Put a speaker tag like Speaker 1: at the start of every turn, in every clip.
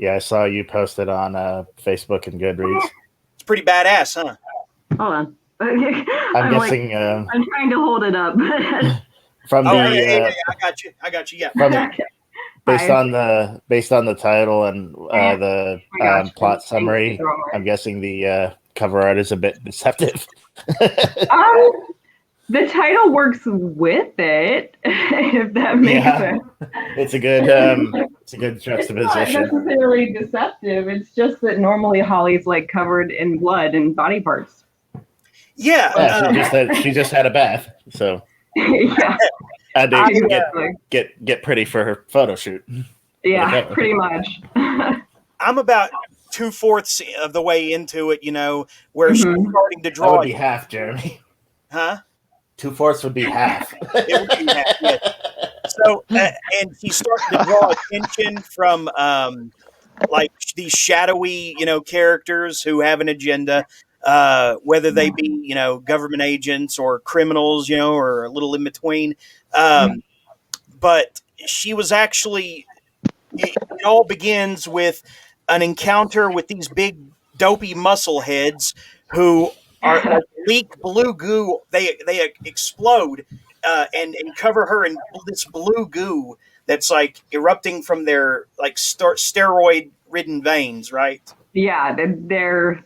Speaker 1: Yeah, I saw you posted on Facebook and Goodreads.
Speaker 2: It's pretty badass, huh?
Speaker 3: Hold on.
Speaker 1: I'm guessing.
Speaker 3: I'm trying to hold it up.
Speaker 1: From
Speaker 2: hey, I got you. Yeah.
Speaker 1: Based on the title and the plot summary, I'm guessing the cover art is a bit deceptive.
Speaker 3: The title works with it, if that makes sense.
Speaker 1: It's a good juxtaposition.
Speaker 3: It's not necessarily deceptive. It's just that normally Holly's like covered in blood and body parts.
Speaker 2: Yeah.
Speaker 1: She just had a bath, so
Speaker 3: yeah.
Speaker 1: Had to get pretty for her photo shoot.
Speaker 3: Yeah, pretty much.
Speaker 2: I'm about 2/4 of the way into it, where she's starting to draw.
Speaker 1: That would be half, Jeremy.
Speaker 2: Huh?
Speaker 1: 2/4 would be half.
Speaker 2: It would be half, yes. So, and he's starting to draw attention from like these shadowy, characters who have an agenda, whether they be, government agents or criminals, or a little in between. But she was actually, it all begins with an encounter with these big dopey muscle heads who are like leak blue goo. They explode and cover her in this blue goo that's like erupting from their like steroid ridden veins, right?
Speaker 3: Yeah, they're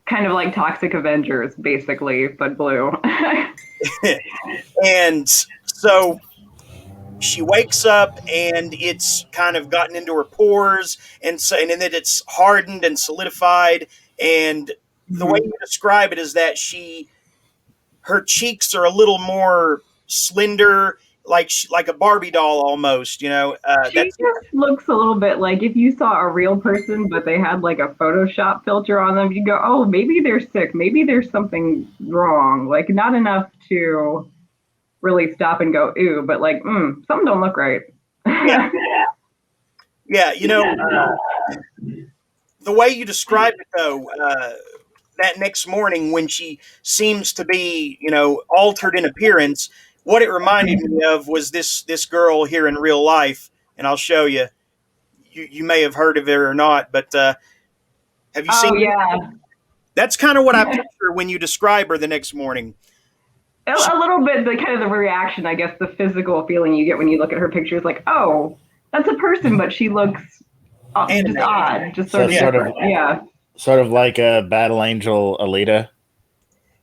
Speaker 3: kind of like Toxic Avengers, basically, but blue.
Speaker 2: And so she wakes up and it's kind of gotten into her pores, and then it's hardened and solidified. And the way you describe it is that her cheeks are a little more slender, like a Barbie doll almost,
Speaker 3: She just looks a little bit like if you saw a real person, but they had like a Photoshop filter on them, you go, oh, maybe they're sick. Maybe there's something wrong. Like not enough to really stop and go, ew, but like, something don't look right.
Speaker 2: Yeah. Yeah, the way you describe it though, that next morning when she seems to be, altered in appearance, what it reminded me of was this girl here in real life, and I'll show you. You may have heard of her or not, but have you seen her?
Speaker 3: Yeah.
Speaker 2: That's kind of what I picture when you describe her the next morning.
Speaker 3: A little bit, the kind of the reaction, I guess, the physical feeling you get when you look at her picture is like, oh, that's a person, but she looks just odd, just sort of
Speaker 1: sort of like a battle angel Alita.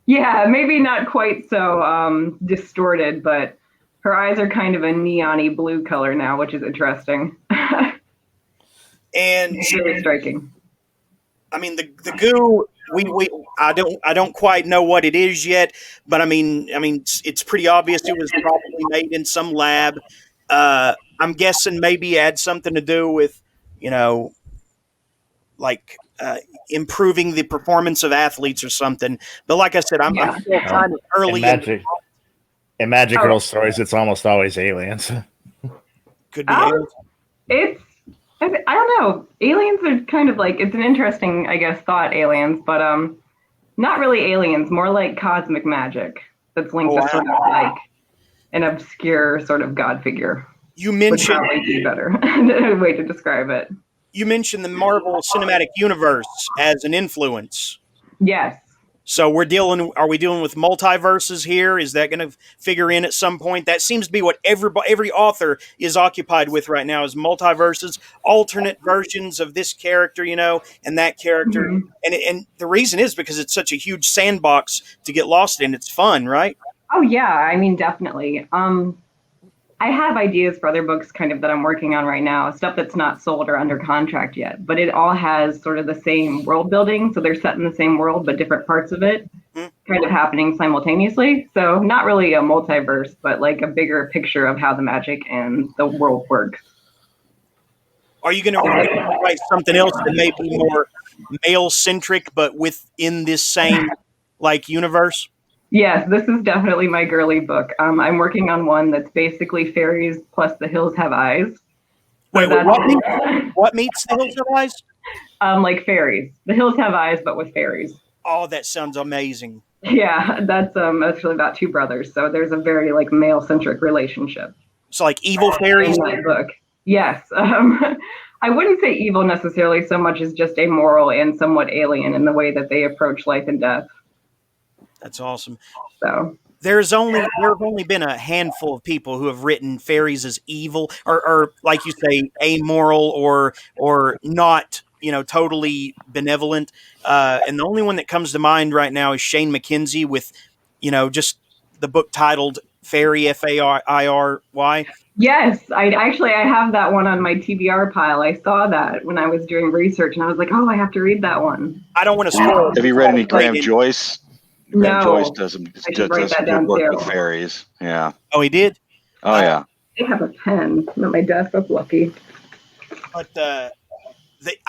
Speaker 3: Yeah, maybe not quite so distorted, but her eyes are kind of a neon-y blue color now, which is interesting.
Speaker 2: And
Speaker 3: it's really striking.
Speaker 2: I mean, the goo. I don't quite know what it is yet, but I mean, it's pretty obvious it was probably made in some lab. I'm guessing maybe it had something to do with, like improving the performance of athletes or something. But like I said, I'm still kind of early.
Speaker 1: In Magic Girl stories, it's almost always aliens.
Speaker 2: Could be aliens.
Speaker 3: I don't know. Aliens are kind of like, it's an interesting, I guess, thought, aliens, but not really aliens, more like cosmic magic that's linked to sort of like an obscure sort of god figure.
Speaker 2: You mentioned
Speaker 3: would probably be better way to describe it.
Speaker 2: You mentioned the Marvel Cinematic Universe as an influence.
Speaker 3: Yes.
Speaker 2: So are we dealing with multiverses here? Is that going to figure in at some point? That seems to be what every author is occupied with right now, is multiverses, alternate versions of this character, and that character. Mm-hmm. And the reason is because it's such a huge sandbox to get lost in. It's fun, right?
Speaker 3: Oh yeah, I mean, definitely. I have ideas for other books kind of that I'm working on right now, stuff that's not sold or under contract yet, but it all has sort of the same world building. So they're set in the same world, but different parts of it kind of happening simultaneously. So not really a multiverse, but like a bigger picture of how the magic and the world work.
Speaker 2: Are you going to write something else that may be more male centric, but within this same like universe?
Speaker 3: Yes, this is definitely my girly book. I'm working on one that's basically fairies plus The Hills Have Eyes.
Speaker 2: Wait, what meets The Hills Have Eyes?
Speaker 3: Like fairies. The Hills Have Eyes, but with fairies.
Speaker 2: Oh, that sounds amazing.
Speaker 3: Yeah, that's actually about two brothers. So there's a very like male-centric relationship.
Speaker 2: So like evil fairies?
Speaker 3: In that book. Yes. I wouldn't say evil necessarily so much as just amoral and somewhat alien in the way that they approach life and death.
Speaker 2: That's awesome.
Speaker 3: So
Speaker 2: there's only been a handful of people who have written fairies as evil or like you say, amoral or not, totally benevolent. And the only one that comes to mind right now is Shane McKenzie with, just the book titled Fairy, Fairy.
Speaker 3: Yes, I have that one on my TBR pile. I saw that when I was doing research, and I was like, "Oh, I have to read that one."
Speaker 2: I don't want to spoil it.
Speaker 4: Have you read any Graham Joyce? Graham Joyce does some good work with fairies. Yeah.
Speaker 2: Oh, he did?
Speaker 4: Oh, yeah.
Speaker 3: I have a pen at my desk. That's lucky.
Speaker 2: But I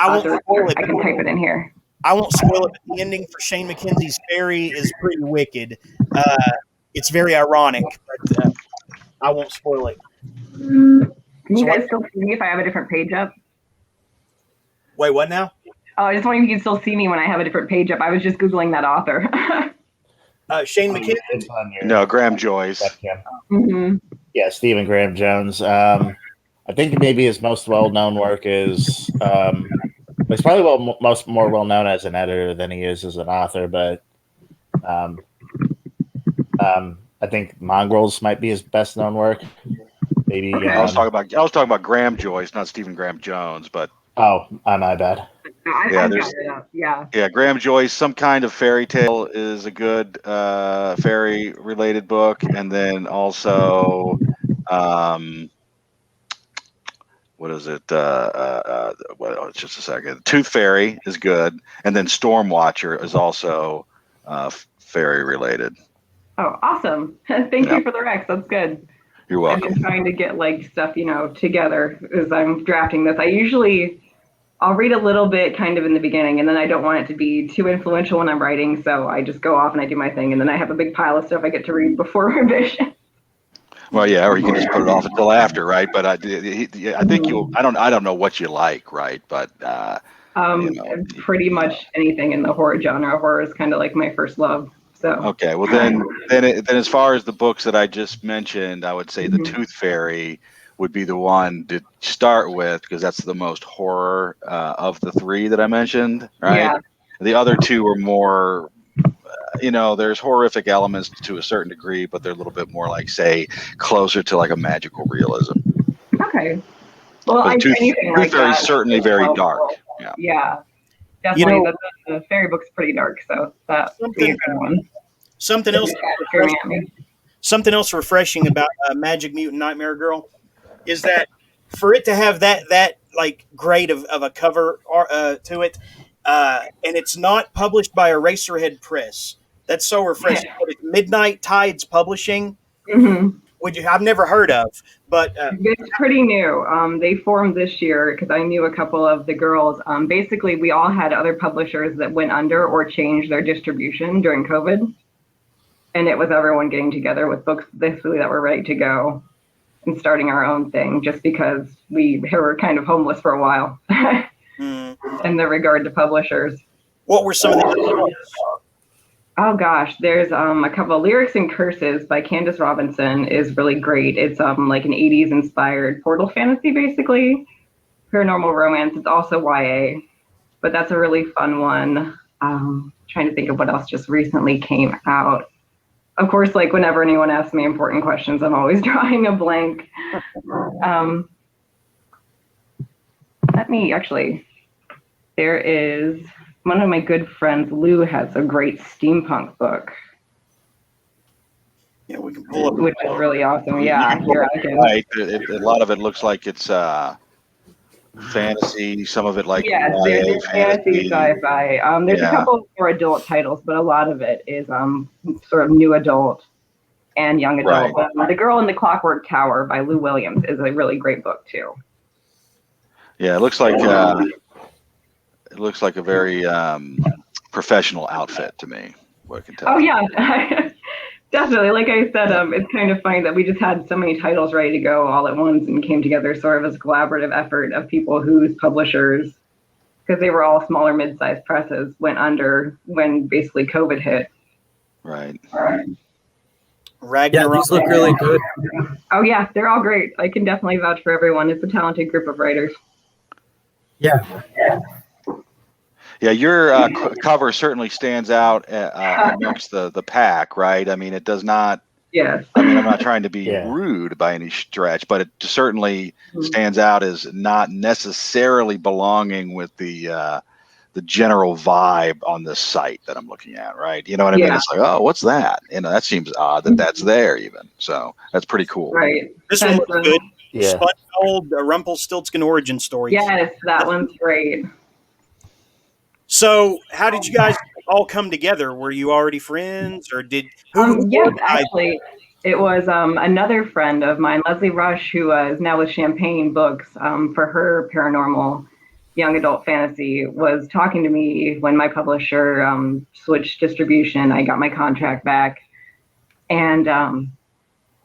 Speaker 2: won't spoil it.
Speaker 3: I can type it in here.
Speaker 2: I won't spoil it, but the ending for Shane McKenzie's Fairy is pretty wicked. It's very ironic, but I won't spoil it.
Speaker 3: Can you guys still see me if I have a different page up?
Speaker 2: Wait, what now?
Speaker 3: Oh, I just wondering if you can still see me when I have a different page up. I was just Googling that author.
Speaker 2: Shane McKenzie?
Speaker 4: No, Graham Joyce.
Speaker 3: Mm-hmm.
Speaker 1: Yeah, Stephen Graham Jones. I think maybe his most well-known work is he's probably more well-known as an editor than he is as an author, but I think Mongrels might be his best-known work. Maybe
Speaker 4: I was talking about Graham Joyce, not Stephen Graham Jones, but
Speaker 1: my bad.
Speaker 4: Yeah, Graham Joyce, Some Kind of Fairy Tale is a good fairy-related book, and then also, what is it? Just a second. Tooth Fairy is good, and then Stormwatcher is also fairy-related.
Speaker 3: Oh, awesome! Thank you for the Rex. That's good.
Speaker 4: You're welcome.
Speaker 3: I'm just trying to get stuff, together as I'm drafting this. I'll read a little bit kind of in the beginning, and then I don't want it to be too influential when I'm writing, so I just go off and I do my thing, and then I have a big pile of stuff I get to read before revision.
Speaker 4: Well, yeah, or you can just put it off until after, right? But I think I don't know what you like, right? But
Speaker 3: pretty much anything in the horror genre. Horror is kind of like my first love. So
Speaker 4: okay, well then as far as the books that I just mentioned, I would say the Tooth Fairy would be the one to start with because that's the most horror of the three that I mentioned, right?
Speaker 3: Yeah.
Speaker 4: The other two are more, there's horrific elements to a certain degree, but they're a little bit more like, say, closer to like a magical realism.
Speaker 3: Okay. Well,
Speaker 4: Tooth Fairy is certainly very dark.
Speaker 3: Yeah. Definitely, the fairy book's pretty dark, so that's a good one.
Speaker 2: Something else refreshing about Magic Mutant Nightmare Girl is that for it to have that like grade of a cover to it, and it's not published by Eraserhead Press. That's so refreshing. Yeah. It's Midnight Tides Publishing, which I've never heard of, but
Speaker 3: it's pretty new. They formed this year because I knew a couple of the girls. Basically, we all had other publishers that went under or changed their distribution during COVID, and it was everyone getting together with books basically that were ready to go and starting our own thing, just because we were kind of homeless for a while in the regard to publishers.
Speaker 2: What were some of the?
Speaker 3: Oh gosh, there's a couple of Lyrics and Curses by Candace Robinson is really great. It's like an 80s inspired portal fantasy, basically. Paranormal romance. It's also YA, but that's a really fun one. Trying to think of what else just recently came out. Of course, like whenever anyone asks me important questions, I'm always drawing a blank. There is one of my good friends, Lou, has a great steampunk book.
Speaker 2: Yeah, we can pull up.
Speaker 3: Which is really awesome. Yeah, here I can.
Speaker 4: Right. A lot of it looks like it's fantasy. Some of it like
Speaker 3: there's fantasy, sci-fi. There's a couple more adult titles, but a lot of it is sort of new adult and young adult.
Speaker 4: Right.
Speaker 3: But The Girl in the Clockwork Tower by Lou Williams is a really great book too.
Speaker 4: Yeah, it looks like a very professional outfit to me. What I can tell.
Speaker 3: Oh yeah. Definitely. Like I said, it's kind of funny that we just had so many titles ready to go all at once and came together sort of as a collaborative effort of people whose publishers, because they were all smaller mid-sized presses, went under when basically COVID hit.
Speaker 4: Right.
Speaker 5: Yeah, these look really good.
Speaker 3: Oh yeah, they're all great. I can definitely vouch for everyone. It's a talented group of writers.
Speaker 5: Yeah.
Speaker 4: Yeah, your cover certainly stands out amongst the pack, right? I mean, it does not.
Speaker 3: Yes.
Speaker 4: I mean, I'm not trying to be
Speaker 1: Yeah.
Speaker 4: rude by any stretch, but it certainly stands out as not necessarily belonging with the general vibe on this site that I'm looking at, right? You know what I mean? It's like, oh, what's that? You know, that seems odd that that's there even. So that's pretty cool.
Speaker 3: Right.
Speaker 2: This one looks good.
Speaker 1: Yeah.
Speaker 2: Spun Gold, Rumpelstiltskin origin story.
Speaker 3: Yes, that one's great.
Speaker 2: So, how did you guys all come together? Were you already friends, or did who?
Speaker 3: Yes, actually, it was another friend of mine, Leslie Rush, who is now with Champagne Books for her paranormal young adult fantasy, was talking to me when my publisher switched distribution. I got my contract back, and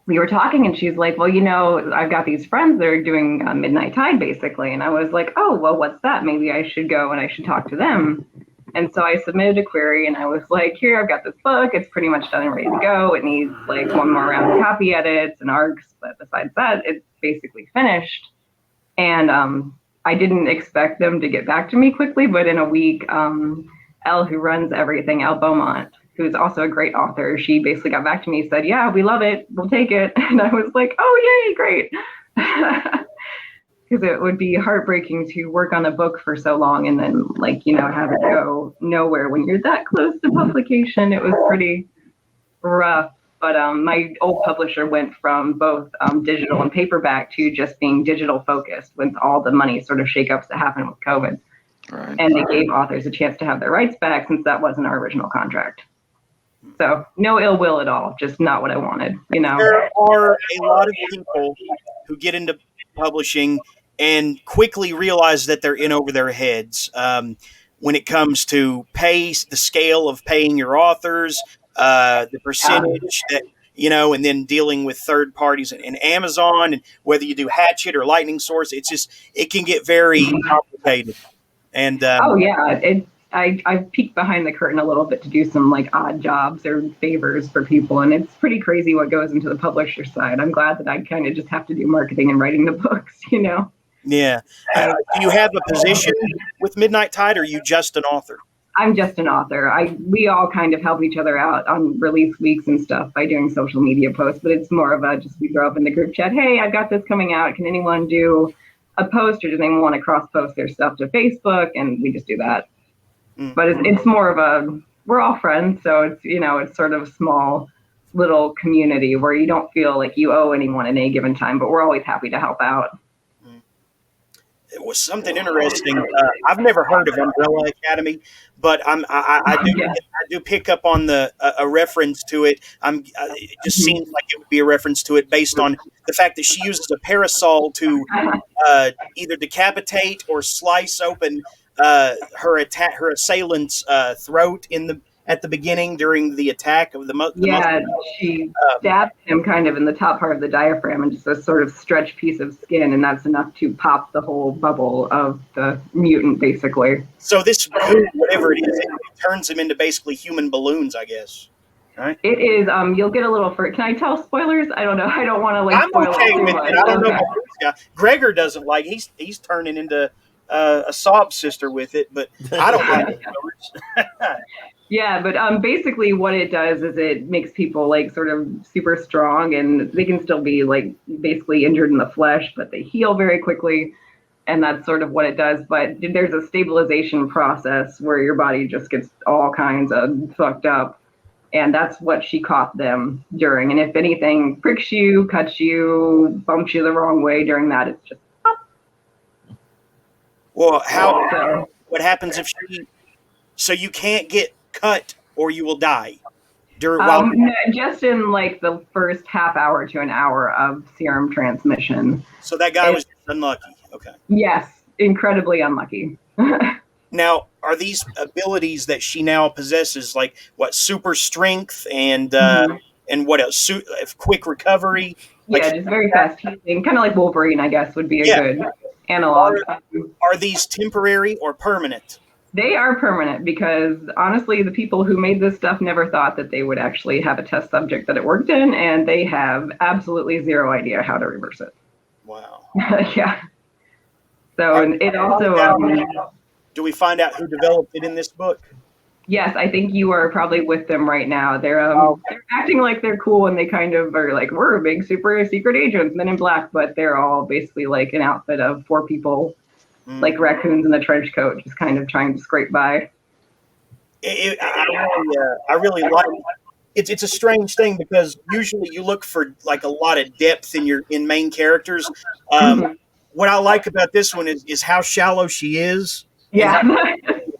Speaker 3: we were talking, and she's like, well, you know, I've got these friends that are doing Midnight Tide, basically. And I was like, oh, well, what's that? Maybe I should go and I should talk to them. And so I submitted a query, and I was like, here, I've got this book. It's pretty much done and ready to go. It needs like one more round of copy edits and arcs, but besides that, it's basically finished. And I didn't expect them to get back to me quickly, but in a week, Elle, who runs everything, Elle Beaumont, who's also a great author, she basically got back to me and said, yeah, we love it. We'll take it. And I was like, oh, yay, great. Because it would be heartbreaking to work on a book for so long and then, like, you know, have it go nowhere when you're that close to publication. It was pretty rough. But my old publisher went from both digital and paperback to just being digital focused with all the money sort of shakeups that happened with COVID.
Speaker 4: Right.
Speaker 3: And they gave authors a chance to have their rights back since that wasn't our original contract. So no ill will at all, just not what I wanted, you know.
Speaker 2: There are a lot of people who get into publishing and quickly realize that they're in over their heads when it comes to pace, the scale of paying your authors, the percentage that, you know, and then dealing with third parties and Amazon, and whether you do Hatchet or Lightning Source, it's just, it can get very complicated. And
Speaker 3: oh yeah, I peeked behind the curtain a little bit to do some like odd jobs or favors for people, and it's pretty crazy what goes into the publisher side. I'm glad that I kind of just have to do marketing and writing the books, you know.
Speaker 2: Yeah. Do you have a position with Midnight Tide, or are you just an author?
Speaker 3: I'm just an author. We all kind of help each other out on release weeks and stuff by doing social media posts, but it's more of a just, we throw up in the group chat, hey, I've got this coming out. Can anyone do a post, or do they want to cross post their stuff to Facebook? And we just do that. But it's more of a, we're all friends, so it's, you know, it's sort of a small little community where you don't feel like you owe anyone at any given time, but we're always happy to help out.
Speaker 2: It was something interesting. I've never heard of Umbrella Academy, but I do pick up on the a reference to it. It just seems like it would be a reference to it based on the fact that she uses a parasol to either decapitate or slice open her assailant's throat at the beginning during the attack of the
Speaker 3: she stabbed him kind of in the top part of the diaphragm and just a sort of stretched piece of skin, and that's enough to pop the whole bubble of the mutant, basically.
Speaker 2: So this, whatever it is, it turns him into basically human balloons, I guess. Right?
Speaker 3: It is. You'll get a little can I tell spoilers? I don't know. I don't want to like.
Speaker 2: I'm
Speaker 3: spoil
Speaker 2: okay
Speaker 3: it too
Speaker 2: with
Speaker 3: much.
Speaker 2: it. I don't know about this guy. Gregor doesn't like. He's turning into a sob sister with it, but I don't like spoilers.
Speaker 3: Yeah, but basically what it does is it makes people like sort of super strong, and they can still be like basically injured in the flesh, but they heal very quickly. And that's sort of what it does. But there's a stabilization process where your body just gets all kinds of fucked up. And that's what she caught them during. And if anything pricks you, cuts you, bumps you the wrong way during that, it's just pop.
Speaker 2: Well, what happens if so you can't get cut or you will die?
Speaker 3: No, just in like the first half hour to an hour of serum transmission.
Speaker 2: So that guy was unlucky. Okay.
Speaker 3: Yes, incredibly unlucky.
Speaker 2: Now, are these abilities that she now possesses, like what, super strength and what else? Quick recovery?
Speaker 3: Yeah, just very fast healing, kind of like Wolverine, I guess, would be a good analog.
Speaker 2: Are these temporary or permanent?
Speaker 3: They are permanent because, honestly, the people who made this stuff never thought that they would actually have a test subject that it worked in, and they have absolutely zero idea how to reverse it.
Speaker 2: Wow.
Speaker 3: Yeah. So and it also,
Speaker 2: do we find out who developed it in this book?
Speaker 3: yes, I think you are probably with them right now. They're acting like they're cool, and they kind of are like, we're a big super secret agents, Men in Black, but they're all basically like an outfit of 4 people, like raccoons in a trench coat, just kind of trying to scrape by.
Speaker 2: I really like it. It's a strange thing because usually you look for like a lot of depth in main characters. What I like about this one is how shallow she is.
Speaker 3: Yeah.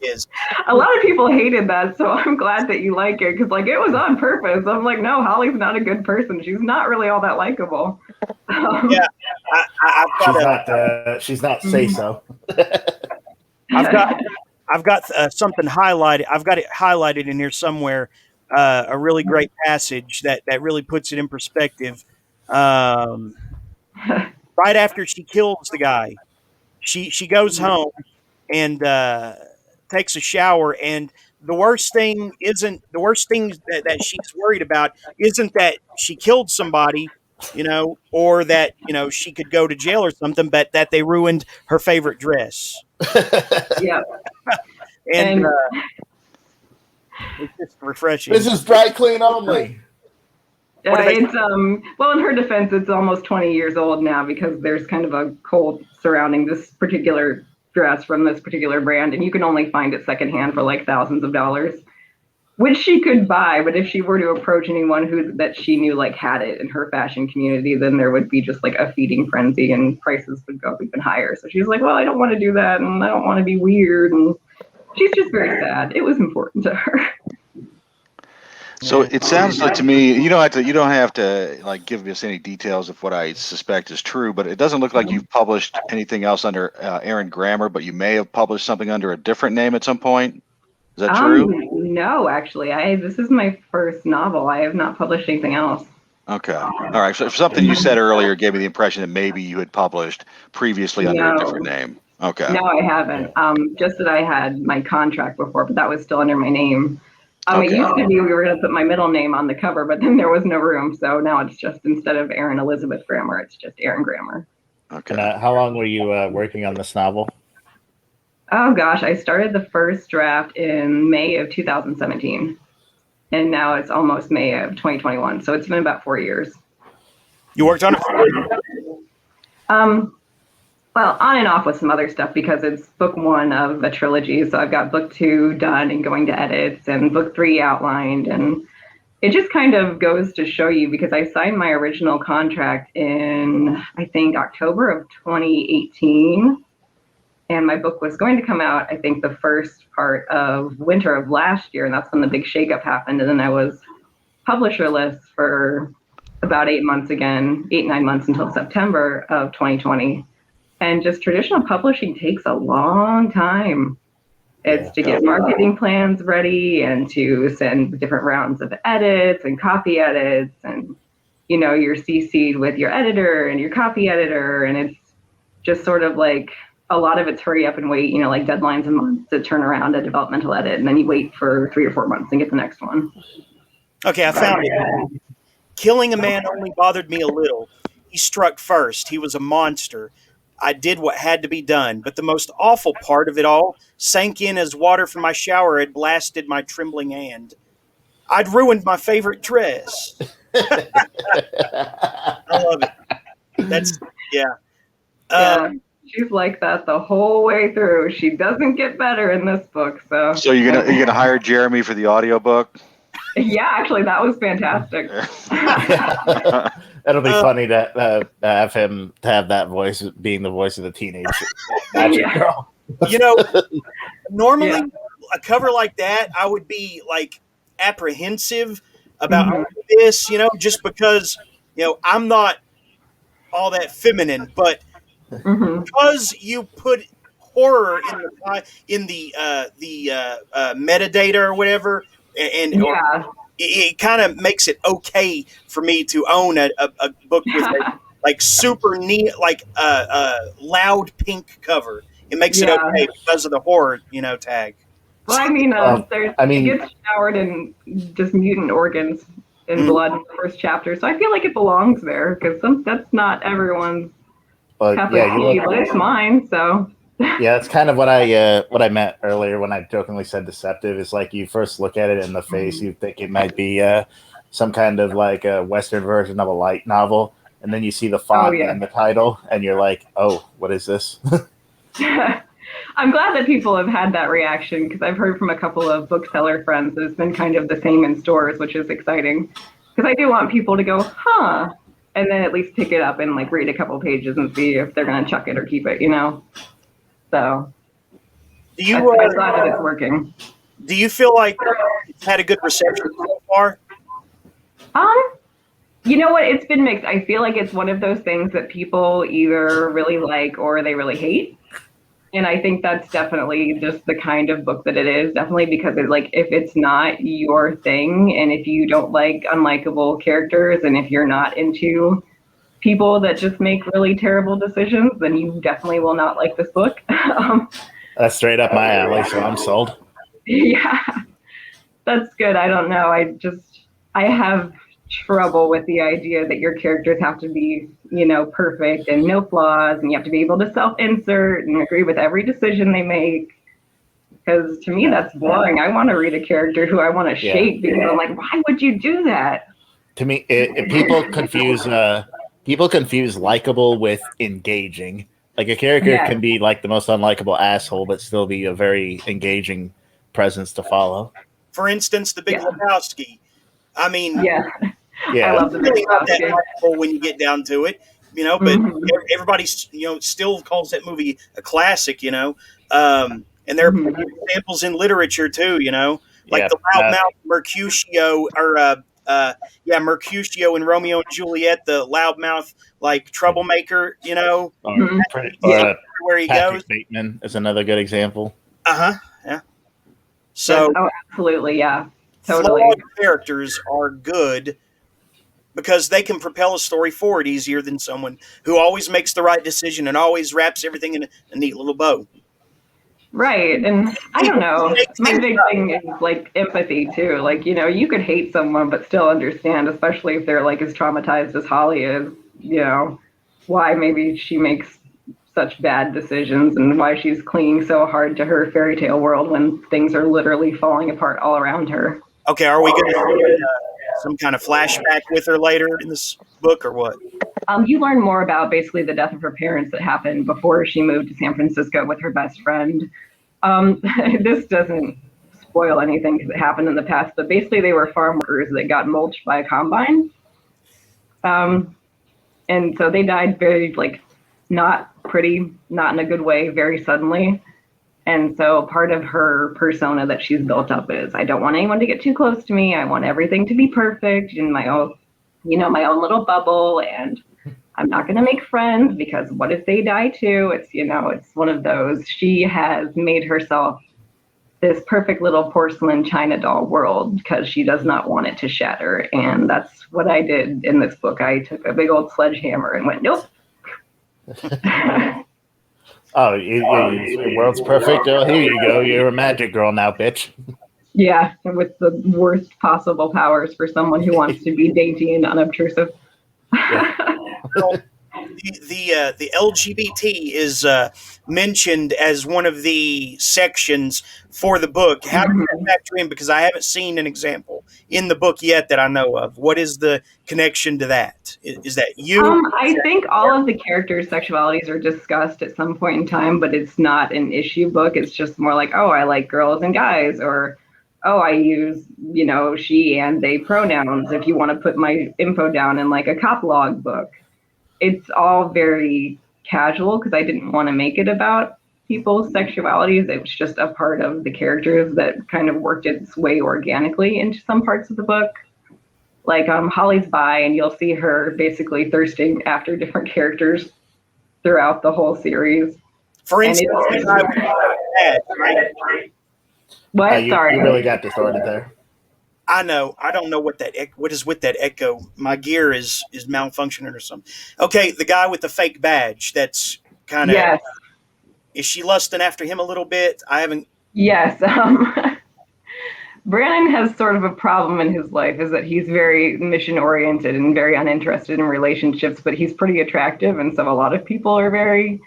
Speaker 2: Is.
Speaker 3: A lot of people hated that, so I'm glad that you like it, because like it was on purpose. I'm like, no, Holly's not a good person. She's not really all that likable.
Speaker 2: Yeah,
Speaker 1: she's not say so.
Speaker 2: I've got something highlighted. I've got it highlighted in here somewhere. A really great passage that really puts it in perspective. Right after she kills the guy, she goes home and takes a shower, and the worst thing that she's worried about isn't that she killed somebody, or that she could go to jail or something, but that they ruined her favorite dress.
Speaker 3: Yeah.
Speaker 2: And it's just refreshing.
Speaker 1: This is dry clean only.
Speaker 3: It's well, in her defense, it's almost 20 years old now, because there's kind of a cult surrounding this particular dress from this particular brand, and you can only find it secondhand for like thousands of dollars, which she could buy. But if she were to approach anyone that she knew like had it in her fashion community, then there would be just like a feeding frenzy, and prices would go up even higher. So she's like, well, I don't want to do that, and I don't want to be weird, and she's just very sad. It was important to her.
Speaker 4: So it sounds like to me, you don't have to like give us any details of what I suspect is true, but it doesn't look like you've published anything else under eringrammar, but you may have published something under a different name at some point. Is that true?
Speaker 3: No, actually, this is my first novel. I have not published anything else.
Speaker 4: Okay. All right. So something you said earlier gave me the impression that maybe you had published previously under a different name. Okay.
Speaker 3: No, I haven't. Just that I had my contract before, but that was still under my name. It used to be we were going to put my middle name on the cover, but then there was no room. So now it's just, instead of Erin Elizabeth Grammer, it's just eringrammar.
Speaker 4: Okay.
Speaker 1: And, how long were you working on this novel?
Speaker 3: Oh, gosh. I started the first draft in May of 2017. And now it's almost May of 2021. So it's been about 4 years.
Speaker 2: You worked on it for 4 years?
Speaker 3: Well, on and off with some other stuff, because it's book 1 of a trilogy. So I've got book 2 done and going to edits, and book 3 outlined. And it just kind of goes to show you, because I signed my original contract in, I think, October of 2018. And my book was going to come out, I think, the first part of winter of last year. And that's when the big shakeup happened. And then I was publisherless for about 8 months again, 8-9 months, until September of 2020. And just traditional publishing takes a long time. It's to get marketing plans ready, and to send different rounds of edits and copy edits. And, you're CC'd with your editor and your copy editor. And it's just sort of like a lot of it's hurry up and wait, like deadlines a month to turn around a developmental edit. And then you wait for 3 or 4 months and get the next one.
Speaker 2: Okay, I found it. Killing a man only bothered me a little. He struck first. He was a monster. I did what had to be done, but the most awful part of it all sank in as water from my shower had blasted my trembling hand. I'd ruined my favorite dress. I love it.
Speaker 3: She's like that the whole way through. She doesn't get better in this book. So
Speaker 4: you're gonna hire Jeremy for the audiobook?
Speaker 3: Yeah, actually, that was fantastic.
Speaker 1: It'll be funny to have him to have that voice being the voice of the teenage magic girl.
Speaker 2: Normally a cover like that, I would be like apprehensive about this, just because I'm not all that feminine, but because you put horror in the metadata or whatever, and it kind of makes it okay for me to own a book with like super neat, like loud pink cover. It makes it okay because of the horror, tag.
Speaker 3: Well, it gets showered in just mutant organs and blood in the first chapter, so I feel like it belongs there, because that's not everyone's cup of tea, but it's mine. So
Speaker 1: yeah, it's kind of what I meant earlier when I jokingly said deceptive. Is like you first look at it in the face, you think it might be some kind of like a Western version of a light novel, and then you see the font and the title, and you're like, oh, what is this?
Speaker 3: I'm glad that people have had that reaction, because I've heard from a couple of bookseller friends that it's been kind of the same in stores, which is exciting. Because I do want people to go, huh, and then at least pick it up and like read a couple pages and see if they're going to chuck it or keep it, you know? So I'm glad that it's working.
Speaker 2: Do you feel like it's had a good reception so far?
Speaker 3: You know what? It's been mixed. I feel like it's one of those things that people either really like or they really hate. And I think that's definitely just the kind of book that it is, definitely, because it's like, if it's not your thing, and if you don't like unlikable characters, and if you're not into people that just make really terrible decisions, then you definitely will not like this book.
Speaker 1: That's straight up my alley, so I'm sold.
Speaker 3: Yeah, that's good. I don't know. I have trouble with the idea that your characters have to be, you know, perfect and no flaws, and you have to be able to self-insert and agree with every decision they make. Because to me, that's boring. I want to read a character who I want to shape, because I'm like, why would you do that?
Speaker 1: To me, people confuse likable with engaging. Like a character can be like the most unlikable asshole, but still be a very engaging presence to follow.
Speaker 2: For instance, The Big Lebowski. I mean,
Speaker 3: I love The Big Lebowski.
Speaker 2: When you get down to it, you know, but everybody, you know, still calls that movie a classic, you know. And there are examples in literature too, you know, like the loudmouth Mercutio, or Mercutio in Romeo and Juliet, the loudmouth like troublemaker, you know.
Speaker 1: Where he goes. Bateman is another good example.
Speaker 2: Yeah. So
Speaker 3: absolutely, yeah. Totally.
Speaker 2: Flawed characters are good because they can propel a story forward easier than someone who always makes the right decision and always wraps everything in a neat little bow.
Speaker 3: Right. And I don't know. My big thing is like empathy too. Like, you know, you could hate someone but still understand, especially if they're like as traumatized as Holly is, you know, why maybe she makes such bad decisions and why she's clinging so hard to her fairy tale world when things are literally falling apart all around her.
Speaker 2: Okay, are we going to do some kind of flashback with her later in this book, or what?
Speaker 3: You learn more about basically the death of her parents that happened before she moved to San Francisco with her best friend. This doesn't spoil anything because it happened in the past, but basically they were farm workers that got mulched by a combine. And so they died very, like, not pretty, not in a good way, very suddenly. And so part of her persona that she's built up is, I don't want anyone to get too close to me. I want everything to be perfect in my own, you know, my own little bubble. And I'm not going to make friends because what if they die too? It's, you know, it's one of those. She has made herself this perfect little porcelain China doll world because she does not want it to shatter. And that's what I did in this book. I took a big old sledgehammer and went, nope.
Speaker 1: Oh, the world's perfect. Oh, here you go. You're a magic girl now, bitch.
Speaker 3: Yeah, with the worst possible powers for someone who wants to be dainty and unobtrusive.
Speaker 2: Well, the LGBT is mentioned as one of the sections for the book. How do you factor in? Because I haven't seen an example in the book yet that I know of. What is the connection to that? Is that you?
Speaker 3: I think all of the characters' sexualities are discussed at some point in time, but it's not an issue book. It's just more like, oh, I like girls and guys, or oh, I use, you know, she and they pronouns if you want to put my info down in like a cop log book. It's all very casual because I didn't want to make it about people's sexualities. It was just a part of the characters that kind of worked its way organically into some parts of the book. Like Holly's bi, and you'll see her basically thirsting after different characters throughout the whole series.
Speaker 2: For instance,
Speaker 3: what? Sorry.
Speaker 1: You really got distorted there.
Speaker 2: I know. I don't know what is with that echo. My gear is malfunctioning or something. Okay, the guy with the fake badge. That's kind of.
Speaker 3: Yes.
Speaker 2: Is she lusting after him a little bit? I haven't.
Speaker 3: Yes. Brandon has sort of a problem in his life, is that he's very mission oriented and very uninterested in relationships, but he's pretty attractive, and so a lot of people are very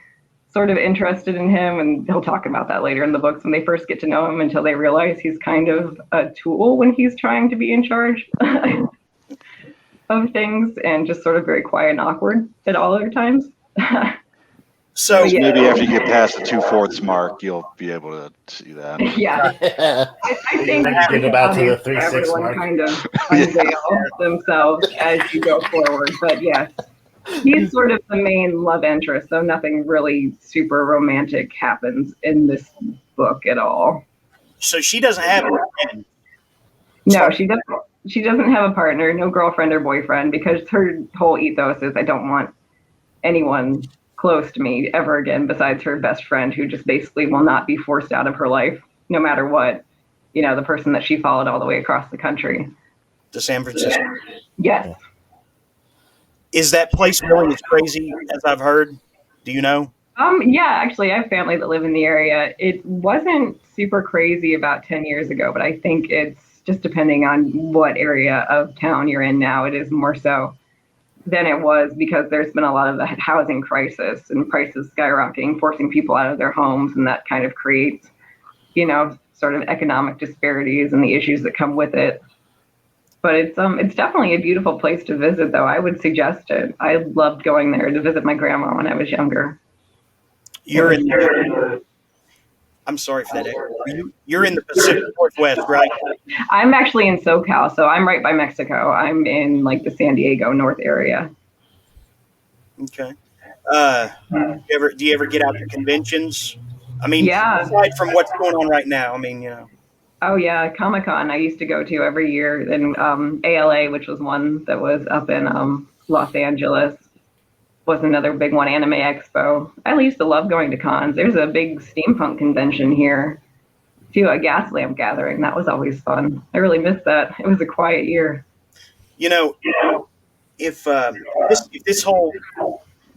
Speaker 3: sort of interested in him, and he'll talk about that later in the books when they first get to know him, until they realize he's kind of a tool when he's trying to be in charge of things, and just sort of very quiet and awkward at all other times.
Speaker 2: So
Speaker 3: Yeah.
Speaker 4: Maybe after you get past the 2/4 mark, you'll be able to see that.
Speaker 3: Yeah, I think
Speaker 1: Get about to the 3/6
Speaker 3: everyone
Speaker 1: mark.
Speaker 3: kind of unveil themselves as you go forward. But yes, he's sort of the main love interest, so nothing really super romantic happens in this book at all.
Speaker 2: so she doesn't have a friend.
Speaker 3: No, she doesn't. She doesn't have a partner, no girlfriend or boyfriend, because her whole ethos is I don't want anyone close to me ever again besides her best friend, who just basically will not be forced out of her life no matter what. You know, the person that she followed all the way across the country
Speaker 2: To San Francisco.
Speaker 3: Yes.
Speaker 2: Is that place really as crazy as I've heard? Do you know?
Speaker 3: Yeah, actually, I have family that live in the area. It wasn't super crazy about 10 years ago, but I think it's just depending on what area of town you're in now, it is more so than it was, because there's been a lot of the housing crisis and prices skyrocketing, forcing people out of their homes, and that kind of creates, you know, sort of economic disparities and the issues that come with it. But it's definitely a beautiful place to visit, though. I would suggest it. I loved going there to visit my grandma when I was younger.
Speaker 2: You're in there. I'm sorry for that. You're in the Pacific Northwest, right?
Speaker 3: I'm actually in SoCal, so I'm right by Mexico. I'm in like the San Diego North area.
Speaker 2: Okay. Do you ever get out to conventions? I mean,
Speaker 3: Yeah.
Speaker 2: aside from what's going on right now, I mean, you know.
Speaker 3: Oh yeah, Comic-Con I used to go to every year. Then ALA, which was one that was up in Los Angeles, was another big one. Anime Expo. I used to love going to cons. There's a big steampunk convention here, too, a gas lamp gathering. That was always fun. I really missed that. It was a quiet year.
Speaker 2: You know, if this whole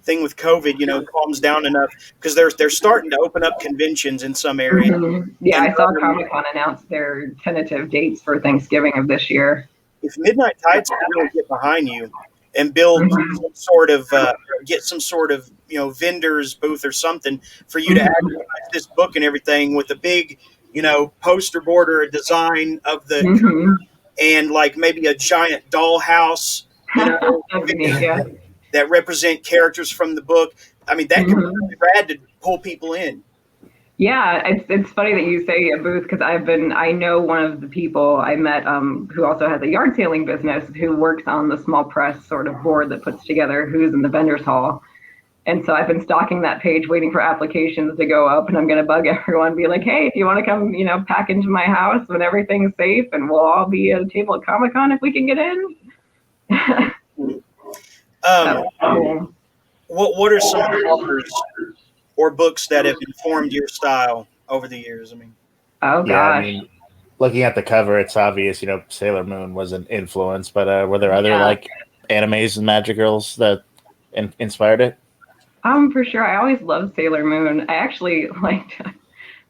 Speaker 2: thing with COVID, you know, calms down enough, because they're starting to open up conventions in some areas.
Speaker 3: Mm-hmm. Yeah, I saw Comic-Con announce their tentative dates for Thanksgiving of this year.
Speaker 2: If Midnight Tides can really get behind you and build some sort of get some sort of, you know, vendors booth or something for you to advertise this book and everything, with a big, you know, poster board or a design of the and like maybe a giant dollhouse, you know, that represent characters from the book. I mean, that could be really rad to pull people in.
Speaker 3: Yeah, it's funny that you say a booth, because I know one of the people I met who also has a yard sailing business, who works on the small press sort of board that puts together who's in the vendors hall. And so I've been stalking that page, waiting for applications to go up, and I'm going to bug everyone, be like, hey, if you want to come, you know, pack into my house when everything's safe, and we'll all be at a table at Comic-Con if we can get in.
Speaker 2: What are some authors or books that have informed your style over the years? I mean,
Speaker 3: oh gosh.
Speaker 1: Yeah, I mean, looking at the cover, it's obvious, you know, Sailor Moon was an influence, but were there other like animes and magic girls that inspired it?
Speaker 3: For sure. I always loved Sailor Moon. I actually liked,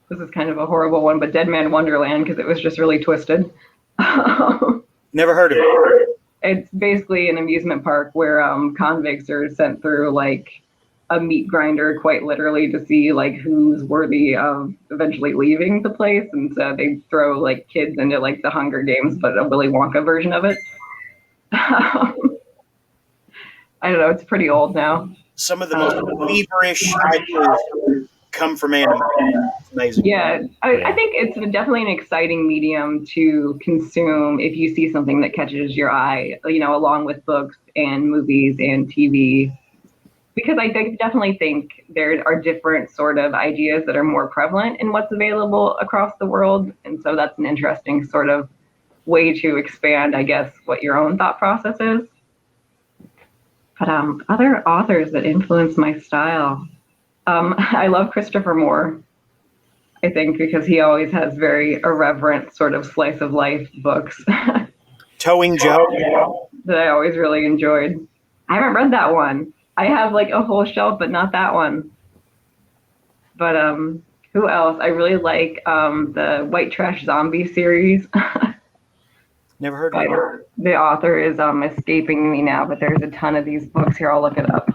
Speaker 3: this is kind of a horrible one, but Dead Man Wonderland, because it was just really twisted.
Speaker 2: Never heard of it.
Speaker 3: It's basically an amusement park where convicts are sent through like a meat grinder, quite literally, to see like who's worthy of eventually leaving the place. And so they throw like kids into like the Hunger Games, but a Willy Wonka version of it. I don't know. It's pretty old now.
Speaker 2: Some of the most feverish ideas come from anime. It's amazing.
Speaker 3: Yeah, I think it's definitely an exciting medium to consume if you see something that catches your eye, you know, along with books and movies and TV. Because I definitely think there are different sort of ideas that are more prevalent in what's available across the world. And so that's an interesting sort of way to expand, I guess, what your own thought process is. But other authors that influence my style. I love Christopher Moore, I think, because he always has very irreverent sort of slice of life books.
Speaker 2: Towing Joe.
Speaker 3: That I always really enjoyed. I haven't read that one. I have like a whole shelf, but not that one. But Who else? I really like the White Trash Zombie series.
Speaker 2: Never heard of it.
Speaker 3: The author is escaping me now, but there's a ton of these books here. I'll look it up.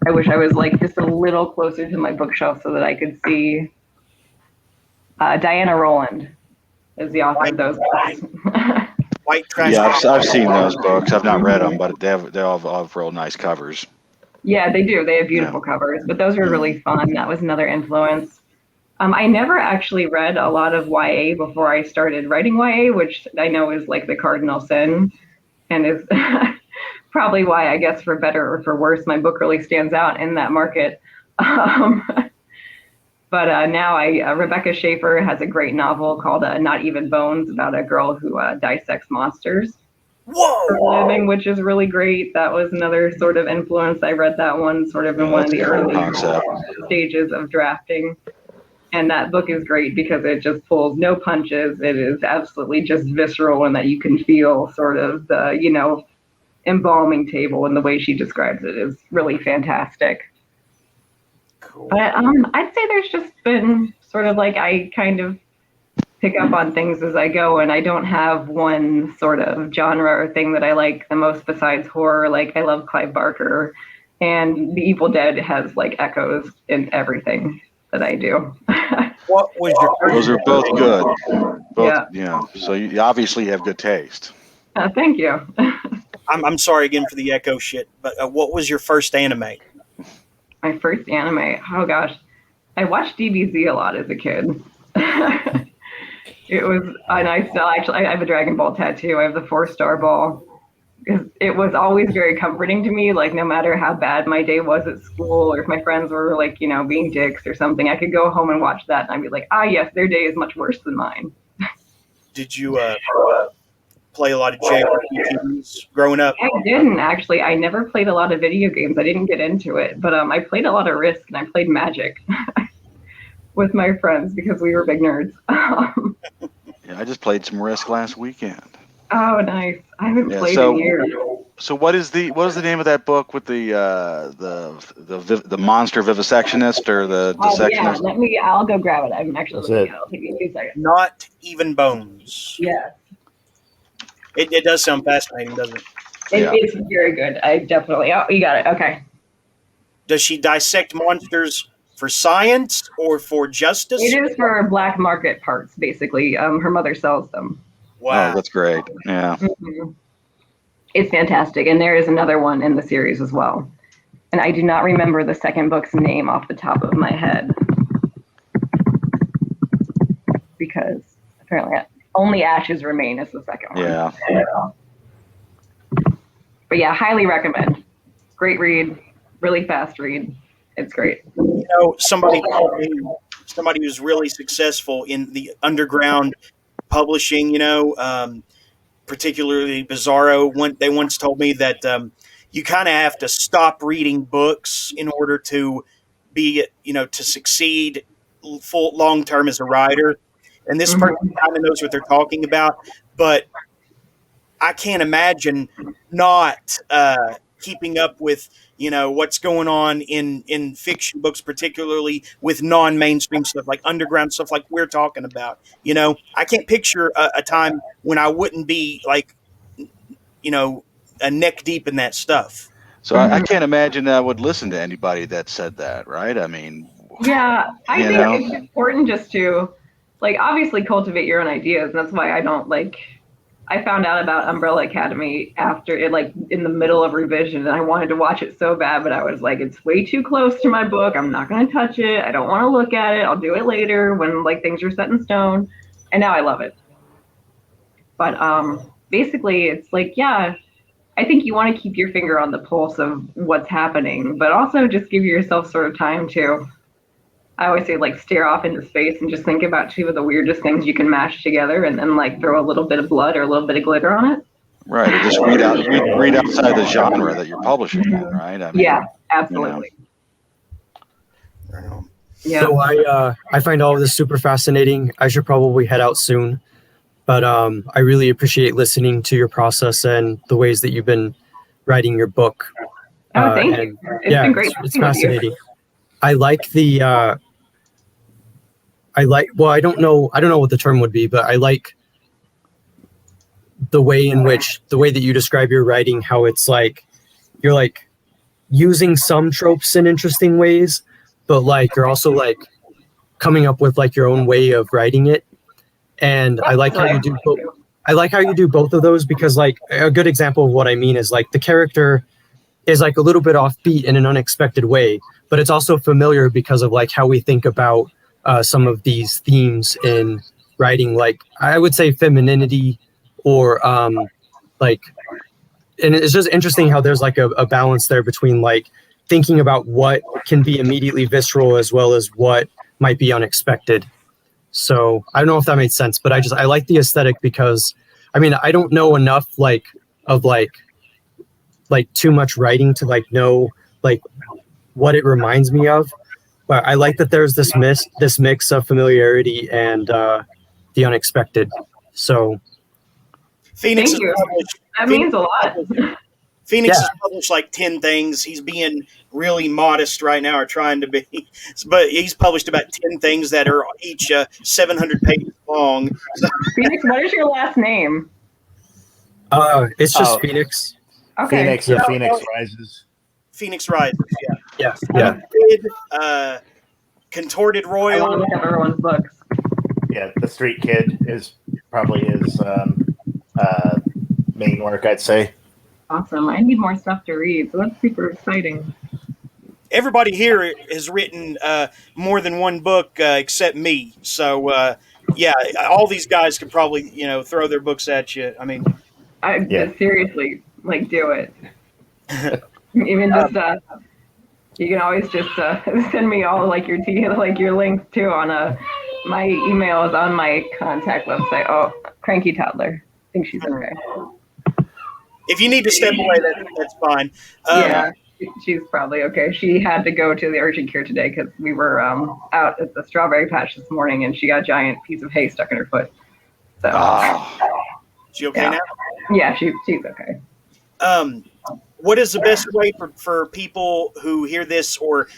Speaker 3: I wish I was like just a little closer to my bookshelf so that I could see. Diana Roland is the author of those books.
Speaker 2: White Trash.
Speaker 4: Yeah, I've seen those books. I've not read them, but they all have real nice covers.
Speaker 3: Yeah, they do. They have beautiful covers, but those were really fun. That was another influence. I never actually read a lot of YA before I started writing YA, which I know is like the cardinal sin, and is probably why, I guess, for better or for worse, my book really stands out in that market. But now Rebecca Schaefer has a great novel called Not Even Bones about a girl who dissects monsters for a living, which is really great. That was another sort of influence. I read that one sort of in one of the early stages of drafting. And that book is great because it just pulls no punches. It is absolutely just visceral, and that you can feel sort of the, embalming table, and the way she describes it is really fantastic. Cool. But I'd say there's just been sort of like I kind of pick up on things as I go, and I don't have one sort of genre or thing that I like the most besides horror. Like I love Clive Barker, and The Evil Dead has like echoes in everything that I do.
Speaker 2: What was your?
Speaker 4: Those are both good. Both, so you obviously have good taste.
Speaker 3: Thank you.
Speaker 2: I'm sorry again for the echo shit, but what was your first anime?
Speaker 3: My first anime, oh gosh, I watched DBZ a lot as a kid. It was, and I still actually, I have a Dragon Ball tattoo. I have the 4-star ball. It was always very comforting to me. Like no matter how bad my day was at school, or if my friends were like, being dicks or something, I could go home and watch that, and I'd be like, yes, their day is much worse than mine.
Speaker 2: Did you play a lot of JRPGs growing up?
Speaker 3: I didn't actually. I never played a lot of video games. I didn't get into it, but I played a lot of Risk, and I played Magic with my friends because we were big nerds.
Speaker 4: Yeah, I just played some Risk last weekend.
Speaker 3: Oh, nice! I haven't played in years.
Speaker 4: So what is the name of that book with the monster vivisectionist or the dissectionist?
Speaker 3: Yeah, I'll go grab it. I'm actually looking at it. I'll take you 2 seconds.
Speaker 2: Not Even Bones.
Speaker 3: Yeah.
Speaker 2: It does sound fascinating, doesn't it?
Speaker 3: It's very good. I definitely. Oh, you got it. Okay.
Speaker 2: Does she dissect monsters for science or for justice?
Speaker 3: It is for black market parts, basically. Her mother sells them.
Speaker 2: Wow.
Speaker 4: Oh, that's great. Yeah.
Speaker 3: Mm-hmm. It's fantastic. And there is another one in the series as well. And I do not remember the second book's name off the top of my head. Because apparently Only Ashes Remain is the second one.
Speaker 4: Yeah.
Speaker 3: But yeah, highly recommend. Great read, really fast read. It's great.
Speaker 2: Somebody who's really successful in the underground publishing, particularly Bizarro, they once told me that you kind of have to stop reading books in order to be, to succeed full long term as a writer. And this person kind of knows what they're talking about, but I can't imagine not keeping up with, what's going on in fiction books, particularly with non-mainstream stuff like underground stuff like we're talking about. I can't picture a time when I wouldn't be like, a neck deep in that stuff.
Speaker 4: So I can't imagine I would listen to anybody that said that, right? I mean,
Speaker 3: yeah, I think it's important just to obviously cultivate your own ideas. And that's why I found out about Umbrella Academy after it, in the middle of revision, and I wanted to watch it so bad, but I was like, it's way too close to my book. I'm not going to touch it. I don't want to look at it. I'll do it later when things are set in stone. And now I love it. But basically it's I think you want to keep your finger on the pulse of what's happening, but also just give yourself sort of time to, I always say, stare off into space and just think about 2 of the weirdest things you can mash together, and then throw a little bit of blood or a little bit of glitter on it.
Speaker 4: Right. Or just read outside the genre that you're publishing in, right? I mean,
Speaker 3: yeah, absolutely.
Speaker 5: Yeah. So I find all of this super fascinating. I should probably head out soon, but I really appreciate listening to your process and the ways that you've been writing your book.
Speaker 3: Oh, thank you. It's been great.
Speaker 5: It's fascinating. I like the well, I don't know what the term would be, but I like the way that you describe your writing, how it's like you're like using some tropes in interesting ways, but like you're also like coming up with like your own way of writing it. And I like how you do both. I like how you do both of those, because like a good example of what I mean is like the character is like a little bit offbeat in an unexpected way, but it's also familiar because of like how we think about some of these themes in writing, like I would say femininity or like, and it's just interesting how there's like a balance there between like thinking about what can be immediately visceral as well as what might be unexpected. So I don't know if that made sense, but I like the aesthetic because, I mean, I don't know enough like too much writing to like know like what it reminds me of, but I like that there's this mix of familiarity and the unexpected. So
Speaker 2: Phoenix
Speaker 3: Thank
Speaker 2: has
Speaker 3: you.
Speaker 2: published,
Speaker 3: That means a lot.
Speaker 2: Phoenix
Speaker 5: Yeah.
Speaker 2: has published like 10 things. He's being really modest right now, or trying to be, but he's published about 10 things that are each 700 pages long. So,
Speaker 3: Phoenix, what is your last name?
Speaker 5: it's just
Speaker 1: Oh.
Speaker 5: Phoenix.
Speaker 3: Okay.
Speaker 1: Phoenix
Speaker 5: Yeah.
Speaker 1: and Phoenix Rises.
Speaker 2: Phoenix Rises, yeah.
Speaker 5: Yeah.
Speaker 2: Kid, Contorted
Speaker 3: I want to
Speaker 2: Royal.
Speaker 3: look at everyone's books.
Speaker 1: Yeah, The Street Kid is probably his main work, I'd say.
Speaker 3: Awesome. I need more stuff to read, so that's super exciting.
Speaker 2: Everybody here has written more than one book except me. So, yeah, all these guys could probably, throw their books at you. I mean,
Speaker 1: Yeah.
Speaker 3: Seriously, like, do it. Even just you can always just send me all like your links too on my email is on my contact website. Oh, Cranky Toddler. I think she's okay.
Speaker 2: if you need to step away, that's fine.
Speaker 3: Yeah, she's probably okay. She had to go to the urgent care today because we were out at the strawberry patch this morning, and she got a giant piece of hay stuck in her foot. So
Speaker 2: She okay
Speaker 3: yeah.
Speaker 2: now?
Speaker 3: Yeah, she's okay.
Speaker 2: What is the best way for people who hear this or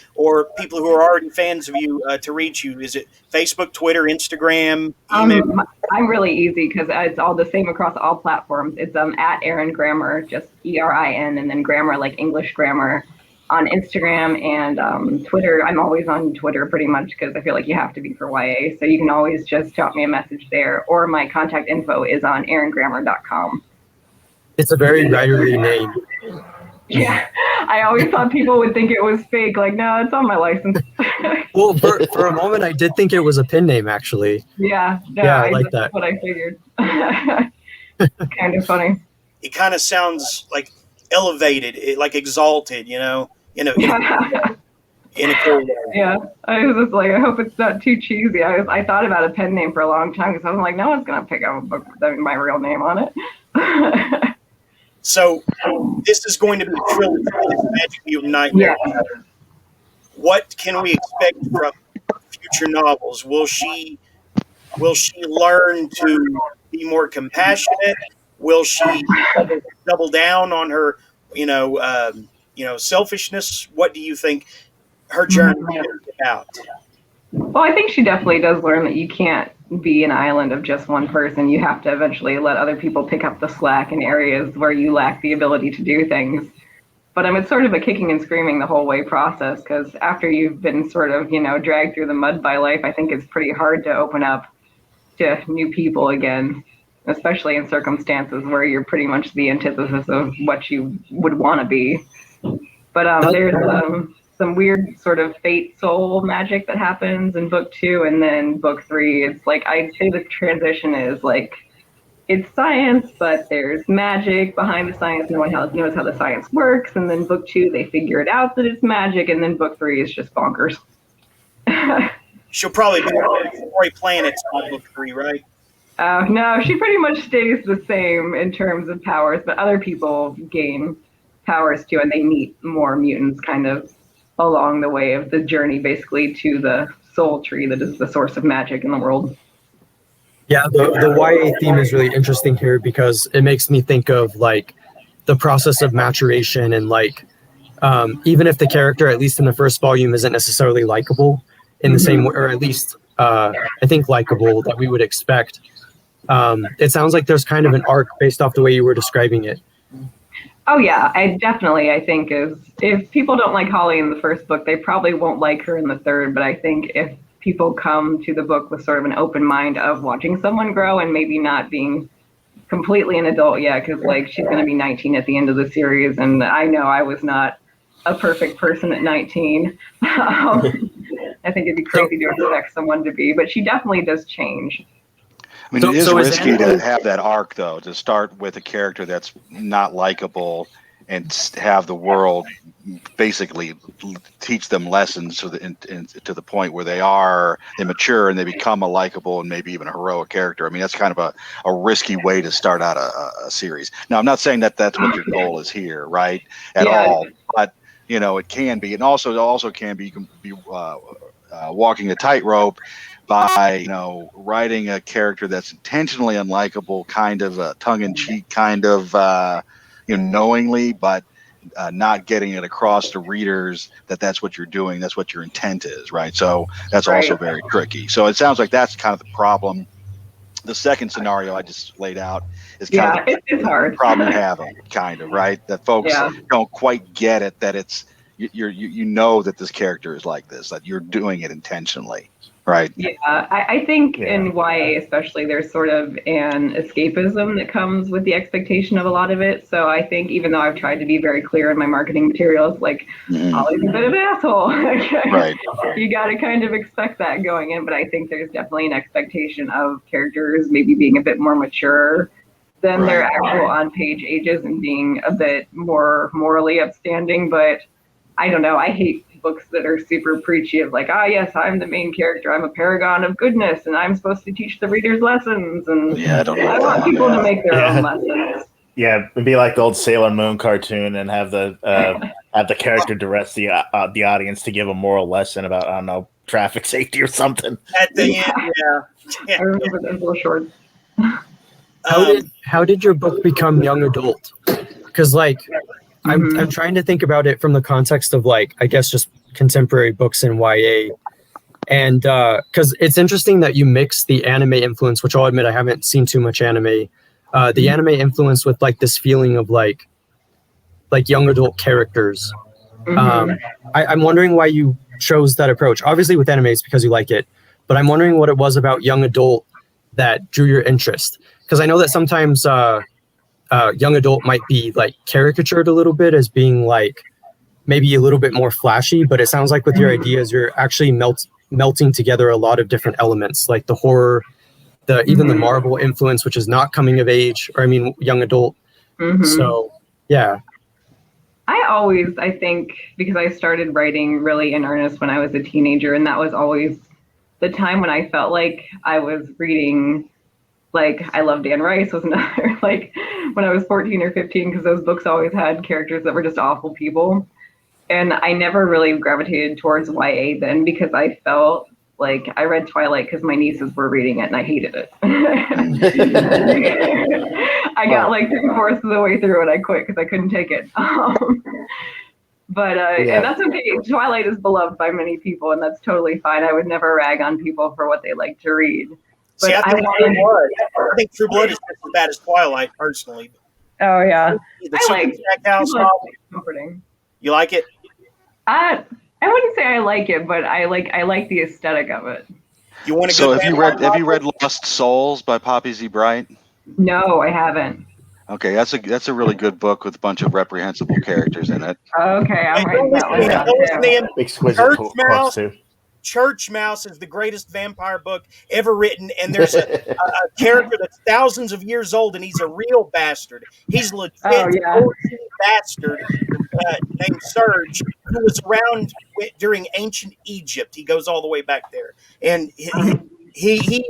Speaker 2: people who are already fans of you to reach you? Is it Facebook, Twitter, Instagram, email?
Speaker 3: I'm really easy because it's all the same across all platforms. It's at eringrammar, just ERIN, and then grammar like English grammar on Instagram and Twitter. I'm always on Twitter pretty much because I feel like you have to be for YA. So you can always just drop me a message there, or my contact info is on eringrammar.com.
Speaker 5: It's a very writery name.
Speaker 3: Yeah, I always thought people would think it was fake. Like, no, it's on my license.
Speaker 5: Well, for a moment, I did think it was a pen name, actually.
Speaker 3: Yeah, no,
Speaker 5: Yeah, I like
Speaker 3: that's
Speaker 5: that.
Speaker 3: what I figured. Kind of funny.
Speaker 2: It kind of sounds like elevated, like exalted, in a cool way.
Speaker 3: Yeah, I was just like, I hope it's not too cheesy. I thought about a pen name for a long time because I was like, no one's gonna pick up a book with my real name on it.
Speaker 2: So this is going to be a trilogy, Magic Mutant Nightmare.
Speaker 3: Yeah.
Speaker 2: What can we expect from future novels? Will she learn to be more compassionate? Will she double down on her, selfishness? What do you think her journey is about?
Speaker 3: Well, I think she definitely does learn that you can't be an island of just one person. You have to eventually let other people pick up the slack in areas where you lack the ability to do things. But it's sort of a kicking and screaming the whole way process, because after you've been sort of, dragged through the mud by life, I think it's pretty hard to open up to new people again, especially in circumstances where you're pretty much the antithesis of what you would want to be. But there's some weird sort of fate soul magic that happens in book 2, and then book 3. It's like, I'd say the transition is like, it's science, but there's magic behind the science. No one knows how the science works. And then book 2, they figure it out that it's magic. And then book 3 is just bonkers.
Speaker 2: She'll probably be on Roy Planets on book 3, right?
Speaker 3: No, she pretty much stays the same in terms of powers, but other people gain powers too, and they meet more mutants kind of along the way of the journey, basically, to the soul tree that is the source of magic in the world.
Speaker 5: Yeah, the YA theme is really interesting here because it makes me think of like the process of maturation and like even if the character, at least in the first volume, isn't necessarily likable in the same way, or at least I think, likable that we would expect. It sounds like there's kind of an arc based off the way you were describing it.
Speaker 3: Oh yeah, I think if people don't like Holly in the first book, they probably won't like her in the third. But I think if people come to the book with sort of an open mind of watching someone grow and maybe not being completely an adult yet, because like she's going to be 19 at the end of the series, and I know I was not a perfect person at 19. I think it'd be crazy to expect someone to be, but she definitely does change.
Speaker 4: I mean, it is risky to have that arc, though, to start with a character that's not likable and have the world basically teach them lessons to the point where they mature and they become a likable and maybe even a heroic character. I mean, that's kind of a risky way to start out a series. Now, I'm not saying that that's what your goal is here, right, at all, but, you know, it can be. And also can be, you can be walking a tightrope by, you know, writing a character that's intentionally unlikable, kind of tongue-in-cheek, kind of, you know, knowingly, but not getting it across to readers that that's what you're doing, that's what your intent is, right? So that's also very tricky. So it sounds like that's kind of the problem. The second scenario I just laid out is kind of
Speaker 3: it's hard.
Speaker 4: the problem you're having, kind of, right? That folks don't quite get it, that it's you know that this character is like this, that you're doing it intentionally. Right.
Speaker 3: Yeah, I think in YA especially, there's sort of an escapism that comes with the expectation of a lot of it. So I think even though I've tried to be very clear in my marketing materials, like, Holly's a bit of an asshole. Right. You got to kind of expect that going in. But I think there's definitely an expectation of characters maybe being a bit more mature than their actual on-page ages and being a bit more morally upstanding. But I don't know. I hate books that are super preachy of like, yes, I'm the main character, I'm a paragon of goodness, and I'm supposed to teach the readers lessons, and I want people to make their own lessons.
Speaker 1: Yeah, it'd be like the old Sailor Moon cartoon and have the character direct the audience to give a moral lesson about, I don't know, traffic safety or something.
Speaker 2: At the end,
Speaker 3: I remember those little shorts.
Speaker 5: How did your book become young adult? Because like, I'm trying to think about it from the context of like, I guess just contemporary books in YA. And because it's interesting that you mix the anime influence, which I'll admit I haven't seen too much anime, the anime influence with like this feeling of like young adult characters. I'm wondering why you chose that approach. Obviously with anime it's because you like it, but I'm wondering what it was about young adult that drew your interest. Because I know that sometimes young adult might be like caricatured a little bit as being like maybe a little bit more flashy, but it sounds like with your ideas you're actually melting together a lot of different elements, like the horror, even the Marvel influence, which is not coming of age, or I mean young adult. So yeah,
Speaker 3: I think because I started writing really in earnest when I was a teenager, and that was always the time when I felt like I was reading. Like, I Love Dan Rice was another, like, when I was 14 or 15, because those books always had characters that were just awful people. And I never really gravitated towards YA then, because I felt like I read Twilight because my nieces were reading it, and I hated it. I got like 3/4 of the way through and I quit because I couldn't take it. But and that's okay. Twilight is beloved by many people, and that's totally fine. I would never rag on people for what they like to read. But
Speaker 2: see, I think True Blood is just as bad as Twilight, personally.
Speaker 3: Oh yeah,
Speaker 2: I like Stackhouse novel.
Speaker 3: Comforting.
Speaker 2: You like it?
Speaker 3: I wouldn't say I like it, but I like the aesthetic of it.
Speaker 2: You want to?
Speaker 4: So have you read Lost Souls by Poppy Z. Bright?
Speaker 3: No, I haven't.
Speaker 4: Okay, that's a really good book with a bunch of reprehensible characters in it.
Speaker 3: Okay, I'm writing that one down.
Speaker 1: Exquisite quotes too.
Speaker 2: Church Mouse is the greatest vampire book ever written, and there's a character that's thousands of years old, and he's a real bastard. He's legit bastard named Serge, who was around during ancient Egypt. He goes all the way back there, and he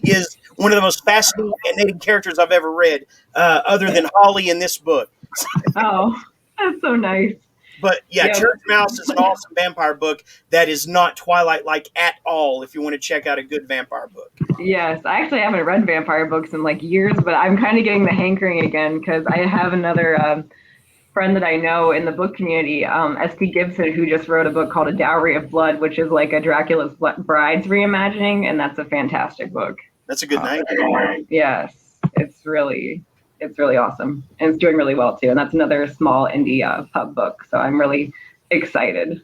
Speaker 2: is one of the most fascinating characters I've ever read, other than Holly in this book.
Speaker 3: Oh, that's so nice.
Speaker 2: But yeah, Church Mouse is an awesome vampire book that is not Twilight-like at all, if you want to check out a good vampire book.
Speaker 3: Yes, I actually haven't read vampire books in like years, but I'm kind of getting the hankering again because I have another friend that I know in the book community, S.P. Gibson, who just wrote a book called A Dowry of Blood, which is like a Dracula's Brides reimagining, and that's a fantastic book.
Speaker 2: That's a good name.
Speaker 3: Yes, it's really awesome, and it's doing really well too. And that's another small indie pub book, so I'm really excited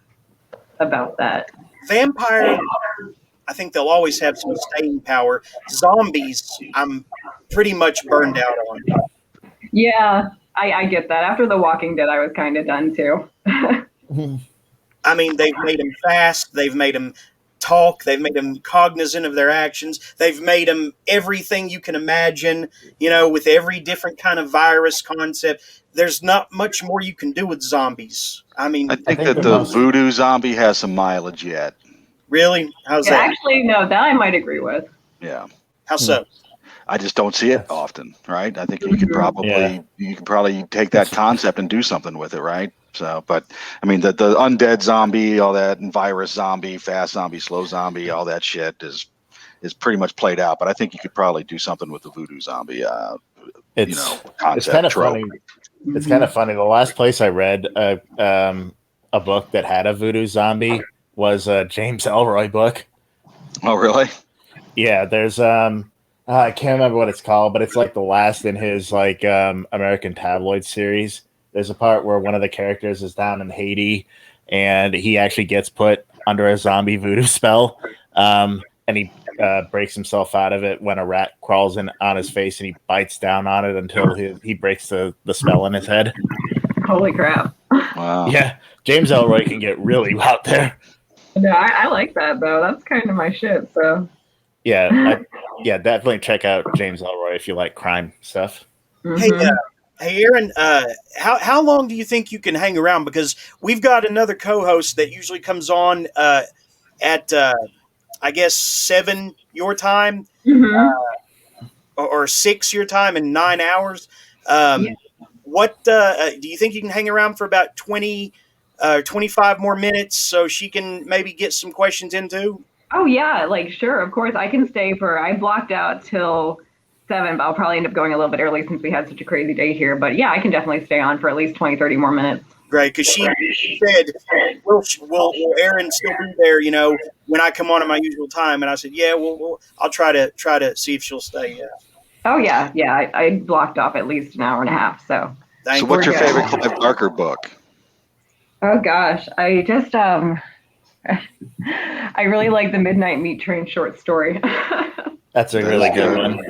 Speaker 3: about that.
Speaker 2: Vampire, I think they'll always have some staying power. Zombies, I'm pretty much burned out on.
Speaker 3: Yeah, I get that. After The Walking Dead, I was kind of done too.
Speaker 2: I mean, they've made them fast. They've made them talk. They've made them cognizant of their actions. They've made them everything you can imagine, with every different kind of virus concept. There's not much more you can do with zombies. I mean,
Speaker 4: I think that the voodoo zombie has some mileage yet.
Speaker 2: Really? How's that?
Speaker 3: Actually, no, that I might agree with.
Speaker 4: Yeah.
Speaker 2: How so?
Speaker 4: I just don't see it often, right? I think you could probably take that concept and do something with it, right? So, but I mean, the undead zombie, all that, and virus zombie, fast zombie, slow zombie, all that shit is pretty much played out. But I think you could probably do something with the voodoo zombie, concept.
Speaker 1: It's kind of funny. It's kind of funny. The last place I read a book that had a voodoo zombie was a James Ellroy book.
Speaker 4: Oh, really?
Speaker 1: Yeah, there's I can't remember what it's called, but it's like the last in his American tabloid series. There's a part where one of the characters is down in Haiti, and he actually gets put under a zombie voodoo spell, and he breaks himself out of it when a rat crawls in on his face, and he bites down on it until he breaks the spell in his head.
Speaker 3: Holy crap!
Speaker 4: Wow.
Speaker 1: Yeah, James Ellroy can get really out there.
Speaker 3: No, I like that though. That's kind of my shit. So.
Speaker 1: Yeah, definitely check out James Ellroy if you like crime stuff.
Speaker 3: Mm-hmm.
Speaker 2: Hey, Erin, how long do you think you can hang around? Because we've got another co-host that usually comes on at I guess 7 your time, or 6 your time, in 9 hours. What do you think you can hang around for about 25 more minutes so she can maybe get some questions into?
Speaker 3: Oh yeah, sure, of course. I can stay I blocked out till 7, but I'll probably end up going a little bit early since we had such a crazy day here. But yeah, I can definitely stay on for at least 20, 30 more minutes.
Speaker 2: Great, because she said, will Erin still be there, when I come on at my usual time? And I said, yeah, I'll try to see if she'll stay.
Speaker 3: Oh yeah. I blocked off at least an hour and a half. So
Speaker 4: what's your favorite Clive Barker book?
Speaker 3: Oh gosh, I just I really like the Midnight Meat Train short story.
Speaker 1: That's a really good one.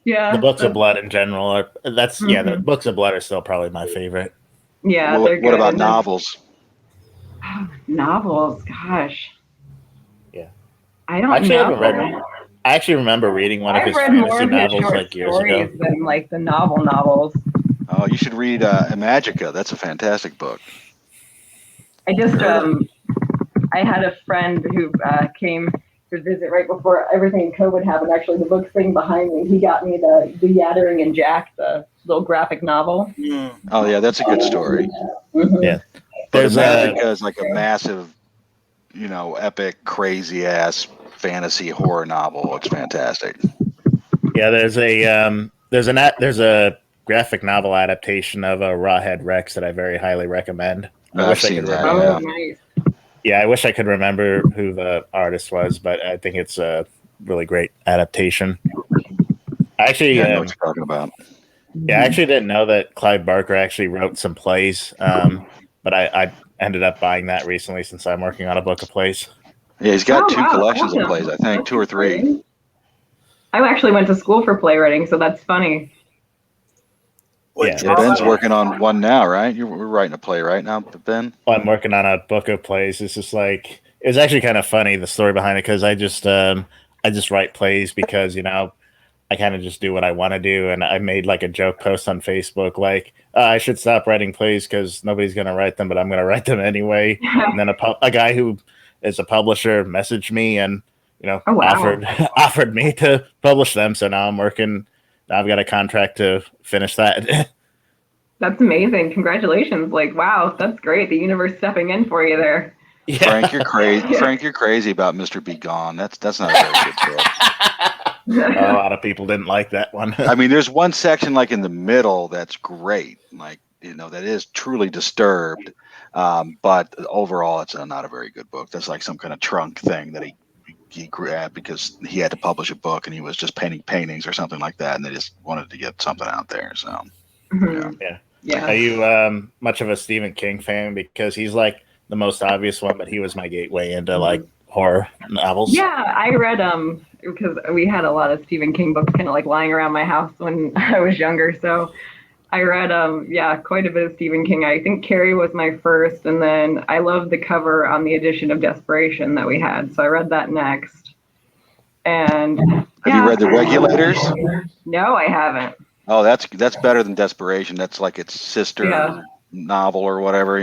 Speaker 3: Yeah.
Speaker 1: The books of blood in general are the books of blood are still probably my favorite.
Speaker 3: Yeah.
Speaker 4: Well, what about novels?
Speaker 3: Novels, gosh.
Speaker 1: Yeah.
Speaker 3: I don't know.
Speaker 1: I actually remember reading one of his fantasy novels years ago.
Speaker 3: Than the novels.
Speaker 4: Oh, you should read Magica. That's a fantastic book.
Speaker 3: I just I had a friend who came to visit right before everything COVID happened. Actually, the book thing behind me, he got me the Yattering and Jack, the little graphic novel.
Speaker 4: Oh yeah, that's a good story.
Speaker 3: Mm-hmm.
Speaker 1: Yeah,
Speaker 4: there's Magica is like a massive, epic, crazy ass fantasy horror novel. It's fantastic.
Speaker 1: Yeah, there's a graphic novel adaptation of Rawhead Rex that I very highly recommend.
Speaker 4: I've seen that.
Speaker 3: Oh, nice.
Speaker 1: Yeah, I wish I could remember who the artist was, but I think it's a really great adaptation. I actually
Speaker 4: know what you're talking about.
Speaker 1: Yeah, I actually didn't know that Clive Barker actually wrote some plays, but I ended up buying that recently since I'm working on a book of plays.
Speaker 4: Yeah, he's got two collections of plays, I think, 2 or 3.
Speaker 3: I actually went to school for playwriting, so that's funny.
Speaker 4: Yeah, Ben's working on one now, right? We're writing a play right now, Ben?
Speaker 1: Well, I'm working on a book of plays. It's just it was actually kind of funny, the story behind it, because I just write plays because, I kind of just do what I want to do. And I made a joke post on Facebook, I should stop writing plays because nobody's going to write them, but I'm going to write them anyway. And then a guy who is a publisher messaged me and, offered me to publish them. So now I'm working. I've got a contract to finish that.
Speaker 3: That's amazing. Congratulations. Wow, that's great. The universe stepping in for you there.
Speaker 1: Yeah.
Speaker 4: Frank, you're crazy. Frank, you're crazy about Mr. Be Gone. That's not a very good book.
Speaker 1: A lot of people didn't like that one.
Speaker 4: I mean, there's one section in the middle that's great. that is truly disturbed. But overall, it's not a very good book. That's like some kind of trunk thing that he grabbed because he had to publish a book and he was just painting paintings or something like that, and they just wanted to get something out there. So
Speaker 3: Yeah.
Speaker 1: Are you much of a Stephen King fan? Because he's like the most obvious one, but he was my gateway into like horror novels.
Speaker 3: Yeah, I read because we had a lot of Stephen King books kind of like lying around my house when I was younger. So I read quite a bit of Stephen King. I think Carrie was my first, and then I loved the cover on the edition of Desperation that we had. So I read that next. And
Speaker 4: have you read The Regulators?
Speaker 3: No, I haven't.
Speaker 4: Oh, that's better than Desperation. That's like its sister novel or whatever,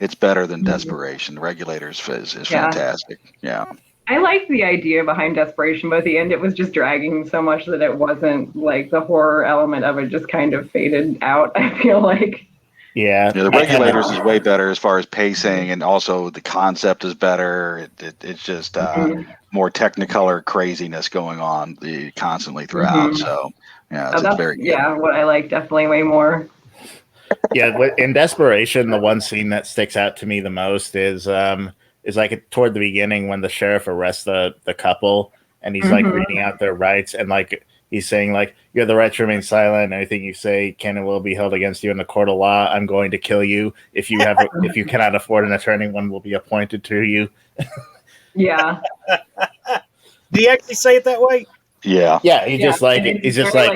Speaker 4: It's better than Desperation. The Regulators is fantastic. Yeah.
Speaker 3: I liked the idea behind Desperation, but at the end it was just dragging so much that it wasn't like the horror element of it just kind of faded out, I feel like.
Speaker 1: Yeah,
Speaker 4: The Regulators is way better as far as pacing, and also the concept is better. It's just more Technicolor craziness going on constantly throughout. So it's very good.
Speaker 3: Yeah, what I like definitely way more.
Speaker 1: Yeah, in Desperation, the one scene that sticks out to me the most is like toward the beginning when the sheriff arrests the couple and he's like reading out their rights, and like he's saying like, you have the right to remain silent. Anything you say can and will be held against you in the court of law. I'm going to kill you. If you cannot afford an attorney, one will be appointed to you.
Speaker 3: Yeah.
Speaker 2: Do you actually say it that way?
Speaker 4: Yeah.
Speaker 1: Yeah, he's just like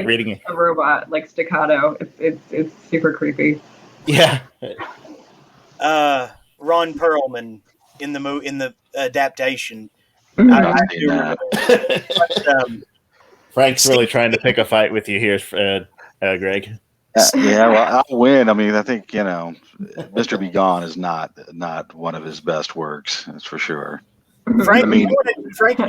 Speaker 1: reading it.
Speaker 3: A robot, like staccato. It's super creepy.
Speaker 1: Yeah.
Speaker 2: Ron Perlman in the adaptation.
Speaker 3: Mhm.
Speaker 2: I do remember.
Speaker 1: Frank's really trying to pick a fight with you here, Greg.
Speaker 4: Well, I'll win. I mean, I think Mr. Be Gone is not one of his best works. That's for sure.
Speaker 2: Frank, if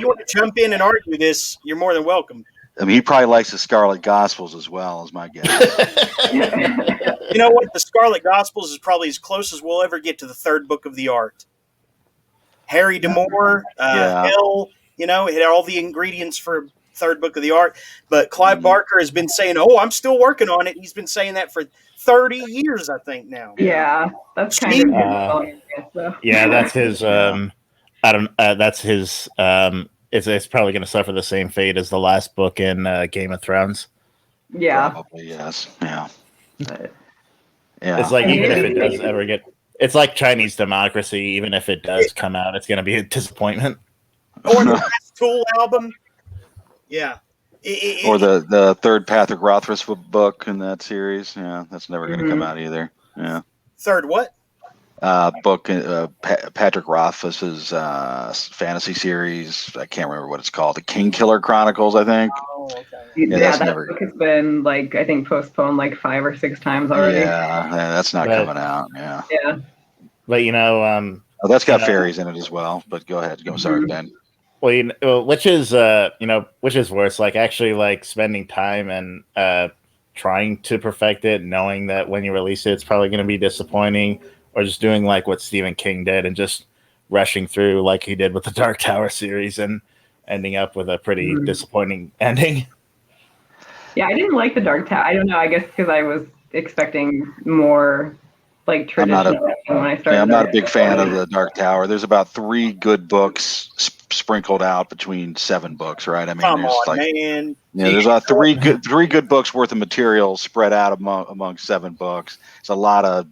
Speaker 2: you want to jump in and argue this, you're more than welcome.
Speaker 4: I mean, he probably likes the Scarlet Gospels as well, as my guess.
Speaker 2: You know what? The Scarlet Gospels is probably as close as we'll ever get to the third book of the art. Harry D'Amour, Hell, it had all the ingredients for third book of the art. But Clive Barker has been saying, I'm still working on it. He's been saying that for 30 years, I think now.
Speaker 3: Yeah, that's kind of
Speaker 1: yeah, that's his. That's his. It's probably going to suffer the same fate as the last book in Game of Thrones.
Speaker 3: Yeah.
Speaker 4: Probably, yes. Yeah.
Speaker 3: But,
Speaker 1: It's like even if it does ever get, it's like Chinese Democracy. Even if it does come out, it's going to be a disappointment.
Speaker 2: Or the last Tool album. Yeah.
Speaker 4: Or the third Patrick Rothfuss book in that series. Yeah, that's never going to come out either. Yeah.
Speaker 2: Third what?
Speaker 4: Book, Patrick Rothfuss's fantasy series. I can't remember what it's called. The King Killer Chronicles, I think.
Speaker 2: Oh, okay.
Speaker 3: Yeah, that book has been I think postponed 5 or 6 times already.
Speaker 4: Yeah, that's not coming out. Yeah.
Speaker 3: Yeah.
Speaker 1: But
Speaker 4: that's got fairies in it as well. But go ahead. Sorry, Ben.
Speaker 1: Well, which is worse? Actually, spending time and trying to perfect it, knowing that when you release it, it's probably going to be disappointing, or just doing what Stephen King did and just rushing through like he did with the Dark Tower series and ending up with a pretty disappointing ending.
Speaker 3: Yeah, I didn't like the Dark Tower. I don't know. I guess because I was expecting more traditional when I started.
Speaker 4: Yeah, I'm not a big fan of the Dark Tower. There's about 3 good books sprinkled out between 7 books, right? I mean,
Speaker 2: Come on, man.
Speaker 4: Yeah, there's about 3 good books worth of material spread out among 7 books. It's a lot of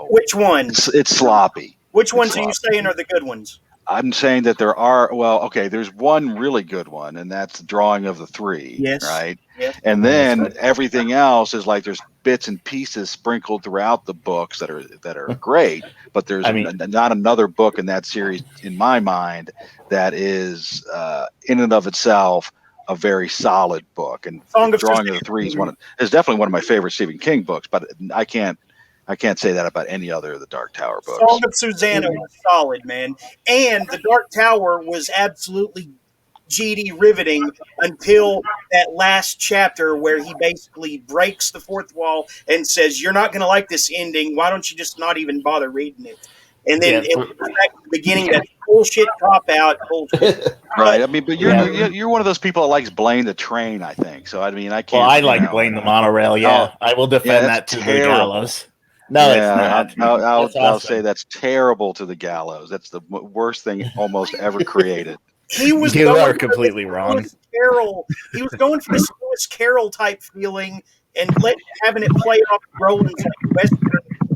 Speaker 2: Which one?
Speaker 4: It's sloppy.
Speaker 2: Which ones are you saying are the good ones?
Speaker 4: I'm saying that there are. Well, okay, there's one really good one, and that's the Drawing of the Three.
Speaker 2: Yes.
Speaker 4: Right.
Speaker 2: Yes.
Speaker 4: And then everything else is there's bits and pieces sprinkled throughout the books that are great, but there's not another book in that series, in my mind, that is in and of itself a very solid book. And Drawing of the Three is definitely one of my favorite Stephen King books, but I can't say that about any other of the Dark Tower books.
Speaker 2: Song of Susanna was solid, man. And the Dark Tower was absolutely GD riveting until that last chapter where he basically breaks the fourth wall and says, you're not going to like this ending. Why don't you just not even bother reading it? And then it was back to the beginning, that bullshit cop-out bullshit.
Speaker 4: Right. I mean, but you're one of those people that likes Blaine the Train, I think. So, I mean, I can't.
Speaker 1: Well, I like Blaine the Monorail, yeah. I will defend that to the gallows. No, it's
Speaker 4: Yeah,
Speaker 1: not.
Speaker 4: I'll
Speaker 1: That's awesome.
Speaker 4: say that's terrible to the gallows. That's the worst thing almost ever created.
Speaker 2: He was
Speaker 1: You
Speaker 2: going
Speaker 1: are
Speaker 2: for
Speaker 1: completely
Speaker 2: this
Speaker 1: wrong.
Speaker 2: Lewis Carroll. He was going for this Lewis Carroll type feeling and having it play off Roland's like Western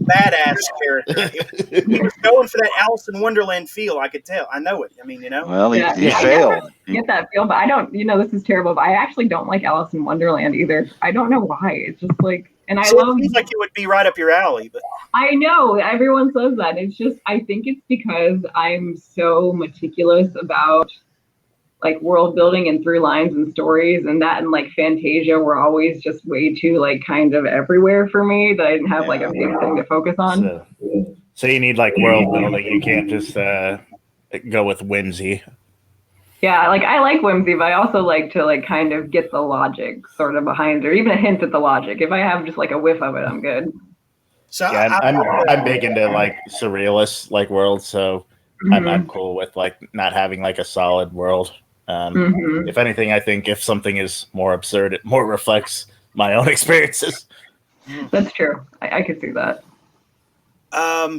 Speaker 2: badass character. He was going for that Alice in Wonderland feel. I could tell. I know it. I mean,
Speaker 4: Well,
Speaker 3: Yeah,
Speaker 4: he
Speaker 3: I
Speaker 4: failed.
Speaker 3: get that feel, but I don't. This is terrible. But I actually don't like Alice in Wonderland either. I don't know why. It's just like, and I
Speaker 2: so
Speaker 3: love.
Speaker 2: it seems like it would be right up your alley. But
Speaker 3: I know everyone says that. It's just I think it's because I'm so meticulous about like world building and through lines and stories, and that and like Fantasia were always just way too like kind of everywhere for me that I didn't have like a big thing to focus on.
Speaker 1: So you need like world building. You can't just go with whimsy.
Speaker 3: Yeah, like I like whimsy, but I also like to like kind of get the logic sort of behind it, or even a hint at the logic. If I have just like a whiff of it, I'm good.
Speaker 2: so
Speaker 1: Yeah, I'm big into like surrealist like worlds, so I'm cool with like not having like a solid world. If anything, I think if something is more absurd, it more reflects my own experiences.
Speaker 3: That's true. I could see that.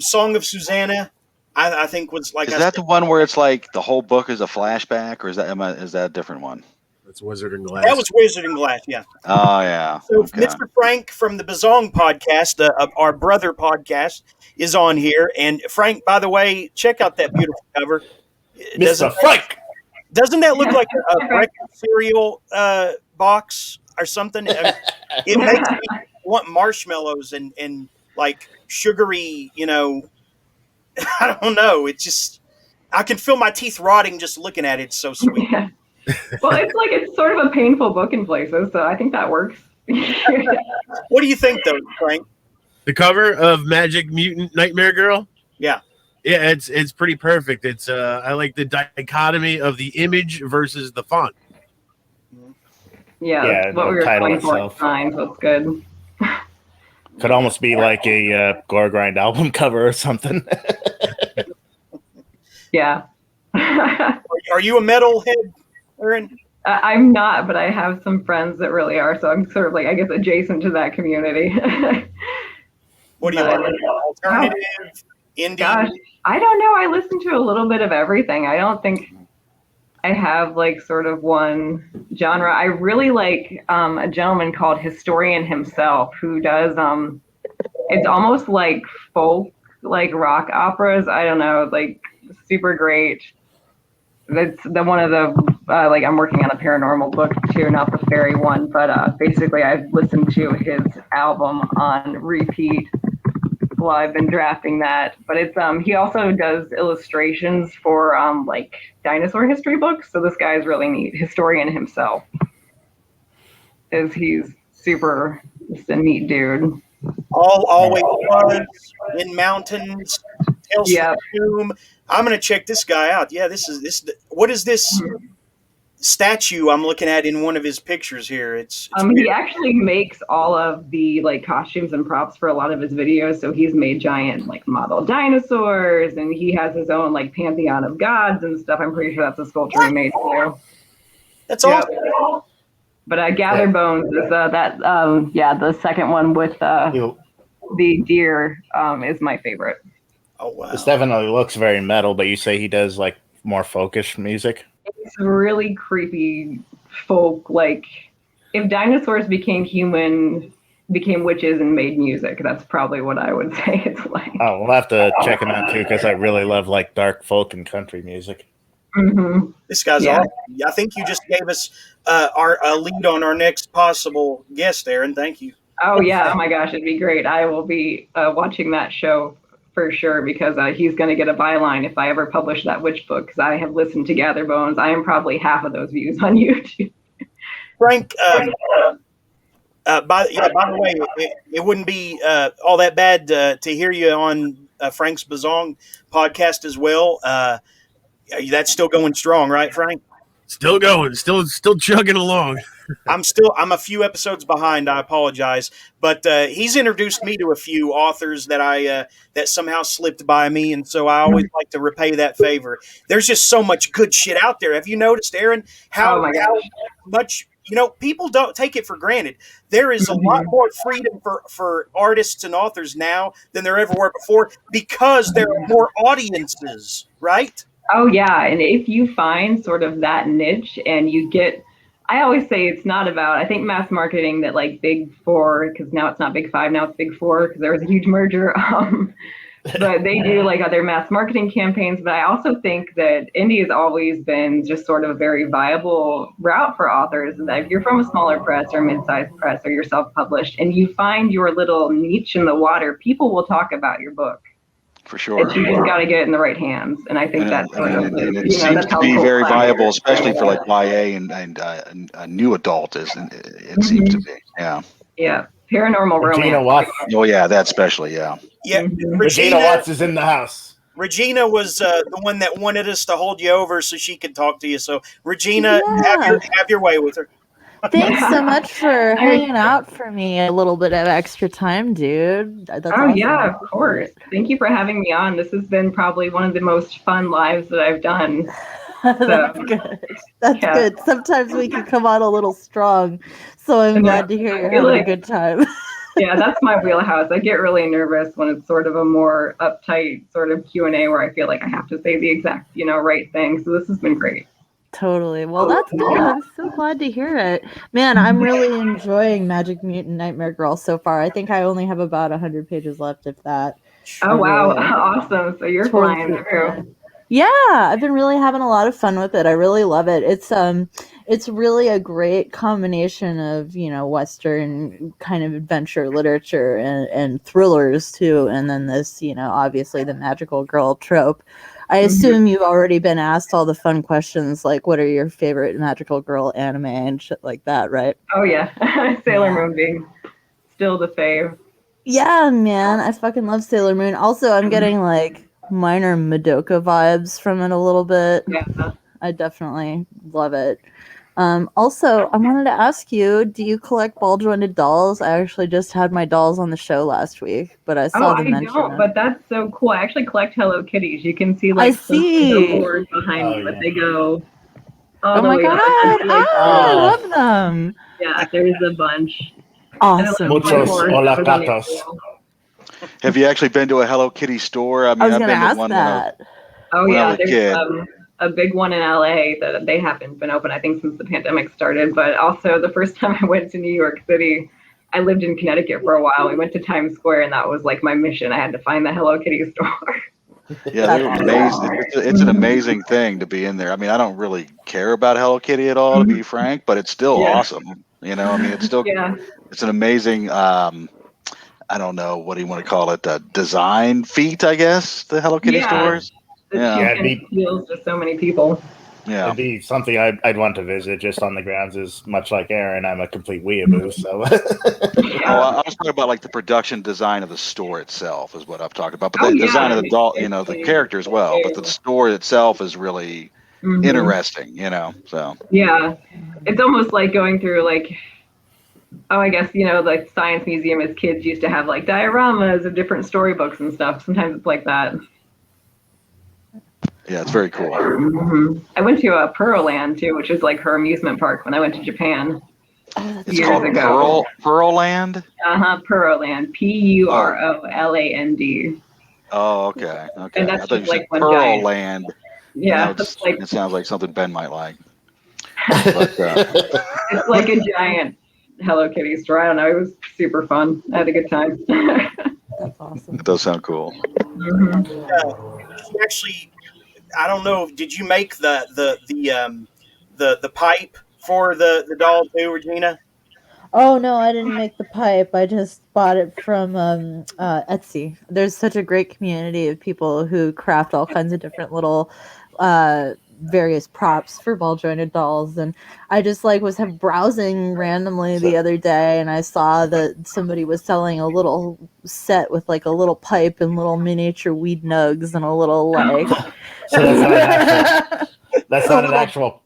Speaker 2: Song of Susanna, I think was like.
Speaker 4: Is that the one where it's like the whole book is a flashback, or is that a different one?
Speaker 6: That's Wizard and Glass.
Speaker 2: That was Wizard and Glass, yeah.
Speaker 4: Oh yeah.
Speaker 2: So
Speaker 4: Okay.
Speaker 2: Mr. Frank from the Bazong podcast, our brother podcast, is on here. And Frank, by the way, check out that beautiful cover.
Speaker 1: Mr. Frank!
Speaker 2: Doesn't that look like a breakfast cereal box or something? I mean, it makes me want marshmallows and like sugary, I don't know. It just, I can feel my teeth rotting just looking at it. It's so sweet.
Speaker 3: Yeah. Well, it's sort of a painful book in places, so I think that works.
Speaker 2: What do you think, though, Frank?
Speaker 6: The cover of Magic Mutant Nightmare Girl.
Speaker 2: Yeah.
Speaker 6: Yeah, it's pretty perfect. It's I like the dichotomy of the image versus the font.
Speaker 3: Yeah, that's what we were
Speaker 1: title
Speaker 3: going for
Speaker 1: itself.
Speaker 3: time, so it's good.
Speaker 1: Could almost be like a Gore Grind album cover or something.
Speaker 3: Yeah.
Speaker 2: Are you a metalhead, Erin?
Speaker 3: I'm not, but I have some friends that really are, so I'm sort of like, I guess, adjacent to that community.
Speaker 2: What do you like? Alternative, indie?
Speaker 3: Gosh, I don't know. I listen to a little bit of everything. I don't think I have like sort of one genre. I really like a gentleman called Historian himself who does it's almost like folk, like rock operas. I don't know, like super great. That's the one of the like I'm working on a paranormal book too, not the fairy one, but basically I've listened to his album on repeat while I've been drafting that. But it's he also does illustrations for like dinosaur history books. So this guy is really neat. Historian himself. He's super just a neat dude.
Speaker 2: Always was in mountains. Tales
Speaker 3: Yeah.
Speaker 2: from the Tomb. I'm gonna check this guy out. Yeah, this. What is this statue I'm looking at in one of his pictures here? It's
Speaker 3: He actually makes all of the like costumes and props for a lot of his videos. So he's made giant like model dinosaurs, and he has his own like pantheon of gods and stuff. I'm pretty sure that's a sculpture he made too.
Speaker 2: That's awesome.
Speaker 3: But Gather Bones is the second one with the deer is my favorite.
Speaker 2: Oh wow.
Speaker 1: This definitely looks very metal, but you say he does like more folkish music.
Speaker 3: It's really creepy folk. Like if dinosaurs became witches and made music, that's probably what I would say it's like.
Speaker 1: Oh, we'll have to check him out too because I really love like dark folk and country music.
Speaker 3: Mm-hmm.
Speaker 2: This guy's awesome. I think you just gave us a lead on our next possible guest, Erin. Thank you.
Speaker 3: Oh yeah! Oh my gosh, it'd be great. I will be watching that show for sure because he's going to get a byline if I ever publish that witch book. Because I have listened to Gather Bones. I am probably half of those views on YouTube.
Speaker 2: Frank, by the way, it wouldn't be all that bad to hear you on Frank's Bazong podcast as well. That's still going strong, right, Frank?
Speaker 6: Still going, still chugging along.
Speaker 2: I'm a few episodes behind. I apologize, but he's introduced me to a few authors that that somehow slipped by me, and so I always like to repay that favor. There's just so much good shit out there. Have you noticed, Erin, how much people don't take it for granted. There is a lot more freedom for artists and authors now than there ever were before because there are more audiences, right?
Speaker 3: Oh yeah, and if you find sort of that niche and you get, I always say it's not about, I think mass marketing that like Big Four, because now it's not Big Five, now it's Big Four because there was a huge merger. But they do like other mass marketing campaigns. But I also think that indie has always been just sort of a very viable route for authors. That if you're from a smaller press or mid-sized press or you're self-published and you find your little niche in the water, people will talk about your book.
Speaker 4: For sure.
Speaker 3: You just got to get it in the right hands, and I think that's
Speaker 4: it seems to be very viable, especially for like YA and a new adult. It seems to be,
Speaker 3: yeah, paranormal
Speaker 1: Regina
Speaker 3: romance.
Speaker 1: Watts.
Speaker 4: Oh yeah, that especially, yeah.
Speaker 1: Regina Watts is in the house.
Speaker 2: Regina was the one that wanted us to hold you over so she could talk to you. So Regina, have your way with her.
Speaker 7: Thanks so much for hanging out for me a little bit of extra time, dude. That's awesome.
Speaker 3: Yeah, of course. Thank you for having me on. This has been probably one of the most fun lives that I've done.
Speaker 7: That's good. That's good. Sometimes we can come on a little strong, so I'm glad to hear you're having a good time.
Speaker 3: Yeah, that's my wheelhouse. I get really nervous when it's sort of a more uptight sort of Q&A where I feel like I have to say the exact, right thing. So this has been great.
Speaker 7: Totally. Well, that's good. I'm so glad to hear it. Man, I'm really enjoying Magic Mutant Nightmare Girl so far. I think I only have about 100 pages left, if that.
Speaker 3: Oh, wow. Awesome. So you're flying through.
Speaker 7: Yeah, I've been really having a lot of fun with it. I really love it. It's really a great combination of, Western kind of adventure literature and thrillers too. And then this, obviously the magical girl trope. I assume you've already been asked all the fun questions, like what are your favorite magical girl anime and shit like that, right?
Speaker 3: Oh, yeah. Sailor Moon being still the fave.
Speaker 7: Yeah, man. I fucking love Sailor Moon. Also, I'm getting like minor Madoka vibes from it a little bit.
Speaker 3: Yeah.
Speaker 7: I definitely love it. Also, I wanted to ask you, do you collect ball-jointed dolls? I actually just had my dolls on the show last week, but I saw them mention it.
Speaker 3: But that's so cool. I actually collect Hello Kitties. You can see
Speaker 7: the
Speaker 3: board behind me, but they go all
Speaker 7: oh
Speaker 3: the
Speaker 7: my
Speaker 3: way
Speaker 7: god! I love them.
Speaker 3: Yeah, there's a bunch.
Speaker 7: Awesome.
Speaker 1: Muchos hola gatos.
Speaker 4: Have you actually been to a Hello Kitty store? I mean,
Speaker 7: I've
Speaker 4: been to one
Speaker 7: that.
Speaker 3: When I was a kid. A big one in LA that they haven't been open, I think, since the pandemic started. But also the first time I went to New York City, I lived in Connecticut for a while. We went to Times Square, and that was like my mission. I had to find the Hello Kitty store.
Speaker 4: Yeah, they're amazing. It's an amazing thing to be in there. I mean, I don't really care about Hello Kitty at all, to be frank, but it's still awesome. I mean, it's still it's an amazing. I don't know, what do you want to call it? Design feat, I guess. The Hello Kitty stores.
Speaker 3: It appeals to so many people.
Speaker 4: Yeah,
Speaker 1: it'd be something I'd want to visit just on the grounds. Is much like Erin, I'm a complete weeaboo. So,
Speaker 4: I was talking about like the production design of the store itself is what I'm talking about. But the design of the doll, the character as well. But the store itself is really interesting. So
Speaker 3: yeah, it's almost like going through like. Oh, I guess, like Science Museum as kids used to have like dioramas of different storybooks and stuff. Sometimes it's like that.
Speaker 4: Yeah, it's very cool.
Speaker 3: I went to a Pearland too, which is like her amusement park when I went to Japan.
Speaker 4: It's called Pearland?
Speaker 3: Pearland. Puroland.
Speaker 4: Oh, okay.
Speaker 3: And that's
Speaker 4: I thought
Speaker 3: just
Speaker 4: you
Speaker 3: like
Speaker 4: said
Speaker 3: one
Speaker 4: Pearland.
Speaker 3: Yeah,
Speaker 4: it sounds like something Ben might like. But,
Speaker 3: it's like a giant Hello Kitty store. I don't know. It was super fun. I had a good time.
Speaker 7: That's awesome.
Speaker 4: It does sound cool.
Speaker 2: Actually, I don't know. Did you make the pipe for the doll too, Regina?
Speaker 7: Oh no, I didn't make the pipe. I just bought it from Etsy. There's such a great community of people who craft all kinds of different little various props for ball jointed dolls, and I just was browsing randomly the other day, and I saw that somebody was selling a little set with like a little pipe and little miniature weed nugs and a little
Speaker 1: So that's not an actual.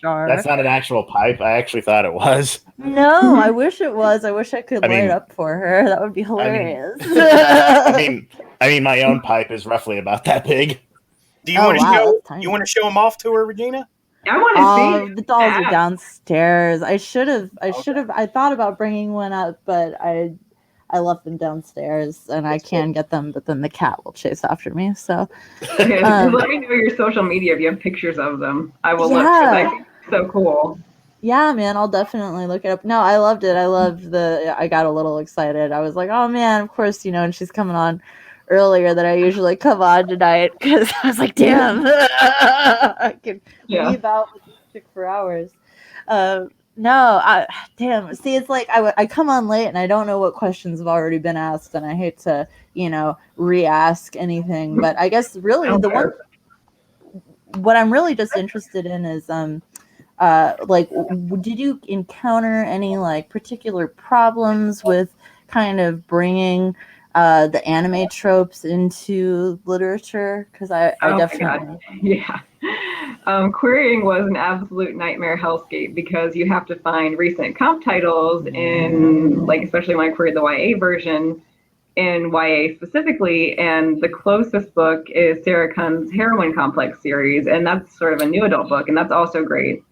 Speaker 1: That's not an actual pipe. I actually thought it was.
Speaker 7: No, I wish it was. I wish I could light up for her. That would be hilarious.
Speaker 1: I mean, my own pipe is roughly about that big.
Speaker 2: Do you want to show them off to her, Regina?
Speaker 3: I want to see.
Speaker 7: The dolls are
Speaker 3: that.
Speaker 7: downstairs. I thought about bringing one up, but I left them downstairs, and I can get them, but then the cat will chase after me. So
Speaker 3: Okay, let me know your social media if you have pictures of them. I will look. 'Cause I think it's so cool.
Speaker 7: yeah, man, I'll definitely look it up. No, I loved it. I got a little excited. I was like, oh man, of course, and she's coming on earlier than I usually come on tonight because I was like, damn, I could leave out with this chick for hours. No, damn. See, it's like I come on late and I don't know what questions have already been asked, and I hate to, re-ask anything. But I guess really what I'm really just interested in is did you encounter any like particular problems with kind of bringing the anime tropes into literature? Because I definitely
Speaker 3: querying was an absolute nightmare hellscape because you have to find recent comp titles in, like, especially when I queried the YA version, in YA specifically, and the closest book is Sarah Kuhn's Heroine Complex series, and that's sort of a new adult book, and that's also great.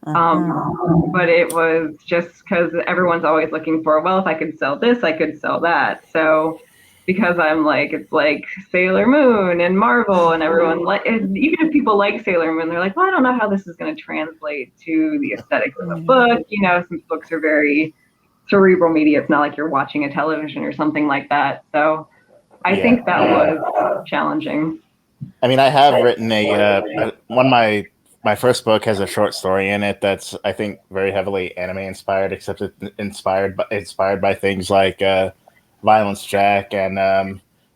Speaker 3: But it was just because everyone's always looking for, well, if I could sell this, I could sell that. So because I'm like, it's like Sailor Moon and Marvel, and everyone, even if people like Sailor Moon, they're like, well, I don't know how this is going to translate to the aesthetics of the book, since books are very cerebral media. It's not like you're watching a television or something like that. So I think that was challenging.
Speaker 1: I mean, I have written my first book has a short story in it that's, I think, very heavily anime inspired, except it's inspired by things like Violence Jack and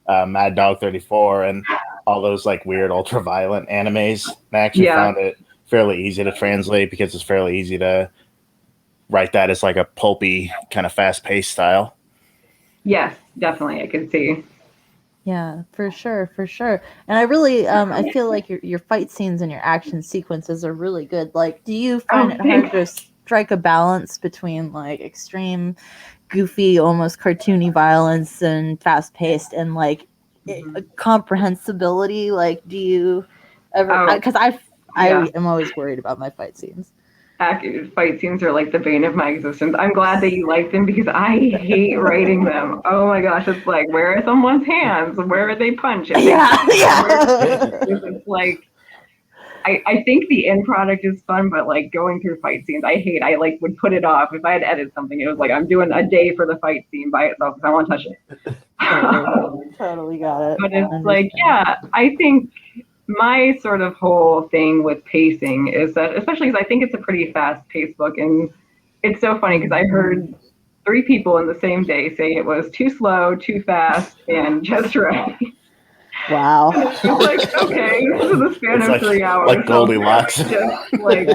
Speaker 1: Mad Dog 34 and all those like weird ultra violent animes. I actually found it fairly easy to translate because it's fairly easy to write that as like a pulpy kind of fast paced style.
Speaker 3: Yes, definitely, I can see.
Speaker 7: Yeah, for sure. And I really, I feel like your fight scenes and your action sequences are really good. Like, do you find it hard to strike a balance between like extreme, goofy, almost cartoony violence and fast paced and like comprehensibility? Like, do you ever? Because I am always worried about my fight scenes.
Speaker 3: Fight scenes are like the bane of my existence. I'm glad that you like them because I hate writing them. Oh my gosh, it's like, where are someone's hands? Where are they punch? It's like, I think the end product is fun, but like going through fight scenes, I like would put it off. If I had to edit something, it was like, I'm doing a day for the fight scene by itself because I want to touch it.
Speaker 7: Totally got it.
Speaker 3: But it's like, I think my sort of whole thing with pacing is that, especially because I think it's a pretty fast-paced book, and it's so funny because I heard 3 people in the same day say it was too slow, too fast, and just right.
Speaker 7: Wow.
Speaker 3: It's like, okay, this is a span of 3 hours.
Speaker 1: Like Goldilocks.
Speaker 3: Just like,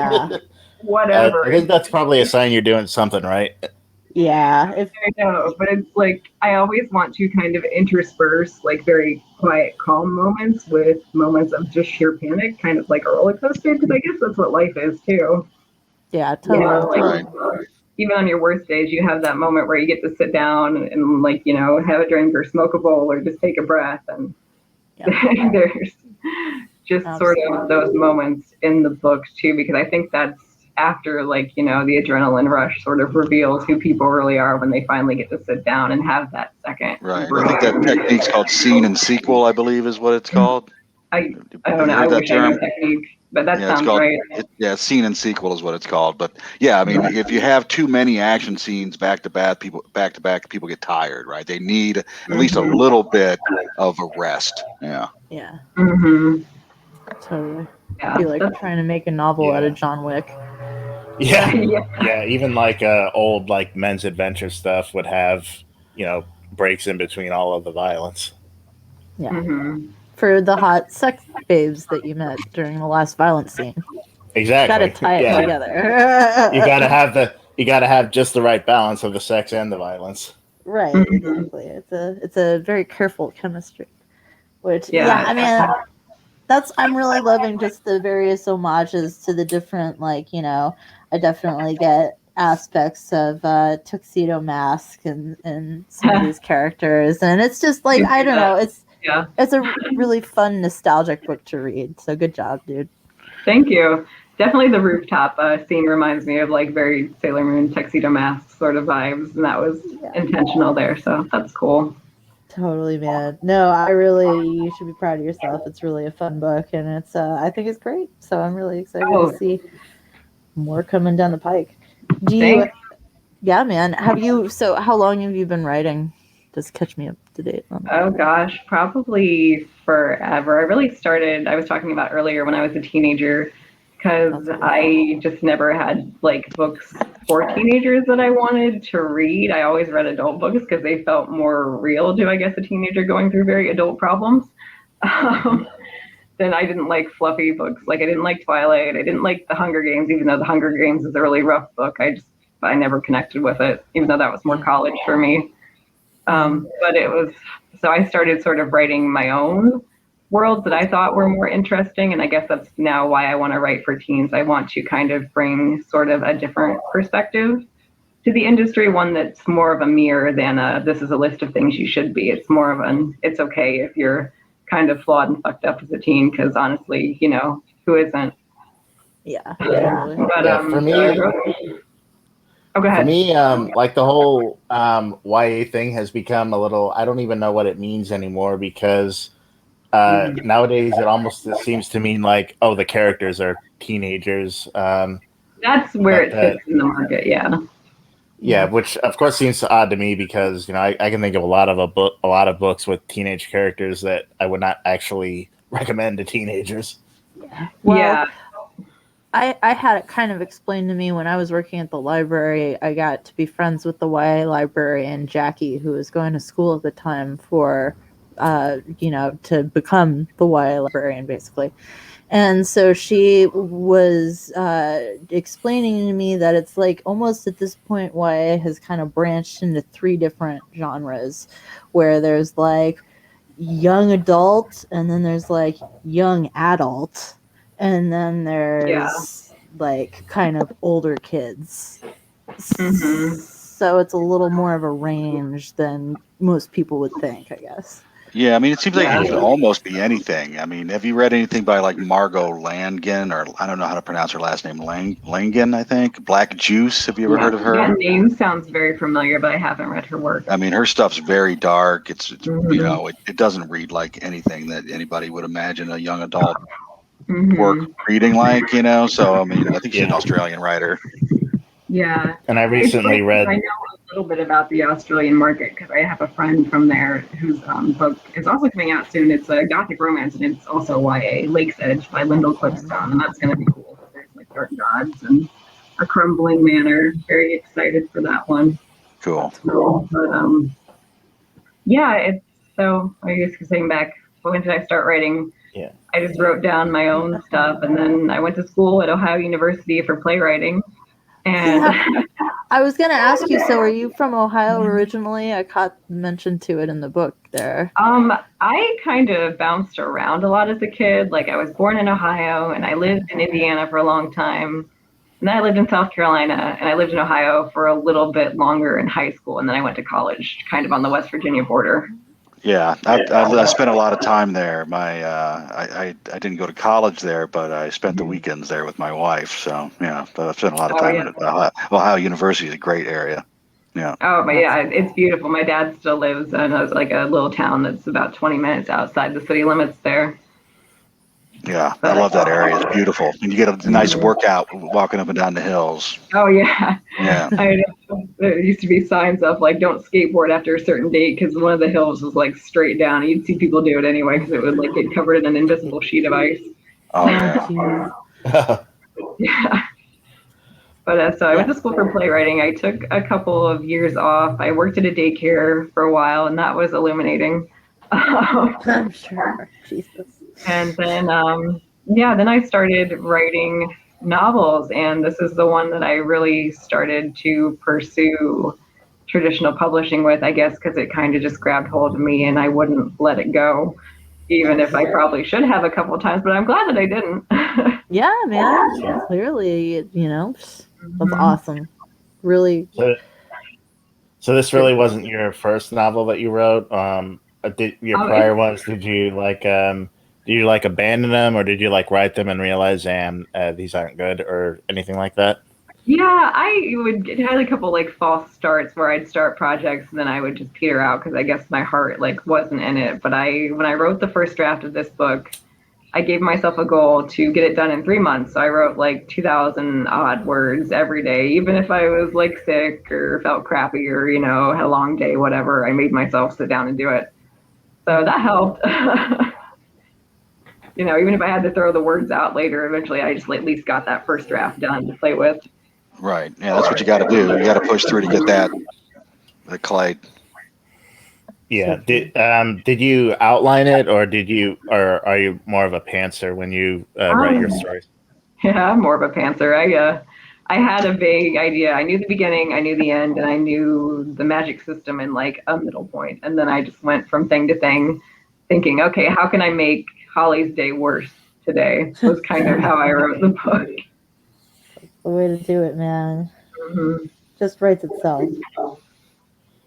Speaker 3: whatever.
Speaker 1: I think that's probably a sign you're doing something right.
Speaker 7: Yeah.
Speaker 3: I know, but it's like, I always want to kind of intersperse like very quiet, calm moments with moments of just sheer panic, kind of like a roller coaster, because I guess that's what life is too.
Speaker 7: Yeah, totally.
Speaker 3: Even on your worst days, you have that moment where you get to sit down and like, have a drink or smoke a bowl or just take a breath. And there's just sort of those moments in the book too, because I think that's after like, the adrenaline rush sort of reveals who people really are when they finally get to sit down and have that second.
Speaker 4: Right. I think that technique's called scene and sequel, I believe is what it's called.
Speaker 3: I don't know. I wish I knew technique, but that sounds right.
Speaker 4: Scene and sequel is what it's called. But I mean, if you have too many action scenes back to back, people get tired, right? They need at least a little bit of a rest. Yeah.
Speaker 7: Yeah.
Speaker 3: Mm-hmm.
Speaker 7: Totally. I feel like trying to make a novel out of John Wick.
Speaker 1: Yeah. Even like old like men's adventure stuff would have, breaks in between all of the violence.
Speaker 7: Yeah. Mm-hmm. For the hot sex babes that you met during the last violence scene.
Speaker 1: Exactly.
Speaker 7: You gotta tie it together.
Speaker 1: you gotta have just the right balance of the sex and the violence.
Speaker 7: Right, exactly. It's a very careful chemistry. Which I mean I'm really loving just the various homages to the different, like, I definitely get aspects of Tuxedo Mask and some of these characters, and it's just like, I don't know, it's a really fun nostalgic book to read. So good job, dude.
Speaker 3: Thank you. Definitely the rooftop scene reminds me of like very Sailor Moon tuxedo mask sort of vibes, and that was intentional there. So that's cool.
Speaker 7: Totally, man. No, you should be proud of yourself. It's really a fun book, and I think it's great. So I'm really excited to see more coming down the pike.
Speaker 3: Thanks.
Speaker 7: Yeah, man. So how long have you been writing? Just catch me up to date on that.
Speaker 3: Oh gosh, probably forever. I was talking about earlier when I was a teenager, because I just never had like books for teenagers that I wanted to read. I always read adult books because they felt more real to, I guess, a teenager going through very adult problems. Then I didn't like fluffy books. Like I didn't like Twilight. I didn't like The Hunger Games, even though The Hunger Games is a really rough book. I never connected with it, even though that was more college for me. But so I started sort of writing my own worlds that I thought were more interesting. And I guess that's now why I want to write for teens. I want to kind of bring sort of a different perspective to the industry, one that's more of a mirror than this is a list of things you should be. It's more of it's okay if you're kind of flawed and fucked up as a teen, because honestly, who isn't?
Speaker 7: Yeah. Totally.
Speaker 3: But
Speaker 1: for me,
Speaker 3: oh, go ahead.
Speaker 1: For me, like the whole YA thing has become a little, I don't even know what it means anymore, because nowadays it almost seems to mean like, oh, the characters are teenagers.
Speaker 3: That's where it fits in the market, yeah.
Speaker 1: Yeah, which of course seems odd to me, because I can think of a lot of books with teenage characters that I would not actually recommend to teenagers.
Speaker 7: Yeah. Well, I had it kind of explained to me when I was working at the library. I got to be friends with the YA librarian, Jackie, who was going to school at the time for, to become the YA librarian, basically. And so she was explaining to me that it's like almost at this point YA has kind of branched into 3 different genres, where there's like young adult, and then there's like young adult, and then there's like kind of older kids.
Speaker 3: Mm-hmm.
Speaker 7: So it's a little more of a range than most people would think, I guess.
Speaker 4: Yeah, I mean, it seems like it could almost be anything. I mean, have you read anything by like Margot Langen, or I don't know how to pronounce her last name, Langen, I think? Black Juice, have you ever heard of her?
Speaker 3: That name sounds very familiar, but I haven't read her work.
Speaker 4: I mean, her stuff's very dark. It's it doesn't read like anything that anybody would imagine a young adult work reading like, So, I mean, I think she's an Australian writer.
Speaker 3: Yeah.
Speaker 1: And I recently read...
Speaker 3: I know a little bit about the Australian market because I have a friend from there whose book is also coming out soon. It's a gothic romance, and it's also YA, Lake's Edge by Lyndall Clipstone, and that's going to be cool. There's like dark gods and a crumbling manor. Very excited for that one.
Speaker 4: Cool.
Speaker 3: But so I guess saying back, when did I start writing?
Speaker 1: Yeah.
Speaker 3: I just wrote down my own stuff, and then I went to school at Ohio University for playwriting. And
Speaker 7: I was going to ask you, so are you from Ohio originally? I caught mention to it in the book there.
Speaker 3: I kind of bounced around a lot as a kid. Like I was born in Ohio, and I lived in Indiana for a long time. And then I lived in South Carolina, and I lived in Ohio for a little bit longer in high school. And then I went to college kind of on the West Virginia border.
Speaker 4: Yeah, I spent a lot of time there. I didn't go to college there, but I spent the weekends there with my wife. So yeah, but I spent a lot of time at Ohio University is a great area. Yeah.
Speaker 3: Oh, but yeah, it's beautiful. My dad still lives in like a little town that's about 20 minutes outside the city limits there.
Speaker 4: Yeah, I love that area. It's beautiful. And you get a nice workout walking up and down the hills.
Speaker 3: Oh, yeah.
Speaker 4: Yeah.
Speaker 3: There used to be signs up like, don't skateboard after a certain date, because one of the hills was like straight down. You'd see people do it anyway because it would like get covered in an invisible sheet of ice.
Speaker 4: Oh, yeah.
Speaker 3: Yeah. But so I went to school for playwriting. I took a couple of years off. I worked at a daycare for a while, and that was illuminating.
Speaker 7: I'm sure. Jesus.
Speaker 3: And then, then I started writing novels, and this is the one that I really started to pursue traditional publishing with, I guess, because it kind of just grabbed hold of me, and I wouldn't let it go, even if I probably should have a couple of times, but I'm glad that I didn't.
Speaker 7: Yeah, man. Clearly, that's awesome. Really.
Speaker 1: So this really wasn't your first novel that you wrote? Your prior ones, did you do you like abandon them, or did you like write them and realize, these aren't good, or anything like that?
Speaker 3: Yeah, had a couple like false starts where I'd start projects and then I would just peter out because I guess my heart like wasn't in it. But when I wrote the first draft of this book, I gave myself a goal to get it done in 3 months. So I wrote like 2,000 odd words every day, even if I was like sick or felt crappy or, had a long day, whatever. I made myself sit down and do it. So that helped. Even if I had to throw the words out later, eventually I just at least got that first draft done to play with.
Speaker 4: Right. Yeah, that's what you got to do. You got to push through to get that clay.
Speaker 1: Yeah. Did you outline it, or are you more of a pantser when you write your stories?
Speaker 3: Yeah, I'm more of a pantser. I had a vague idea. I knew the beginning, I knew the end, and I knew the magic system in like a middle point. And then I just went from thing to thing, thinking, okay, how can I make Holly's day worse today? Was kind of how I wrote the book.
Speaker 7: The way to do it, man.
Speaker 3: Mm-hmm.
Speaker 7: Just writes itself.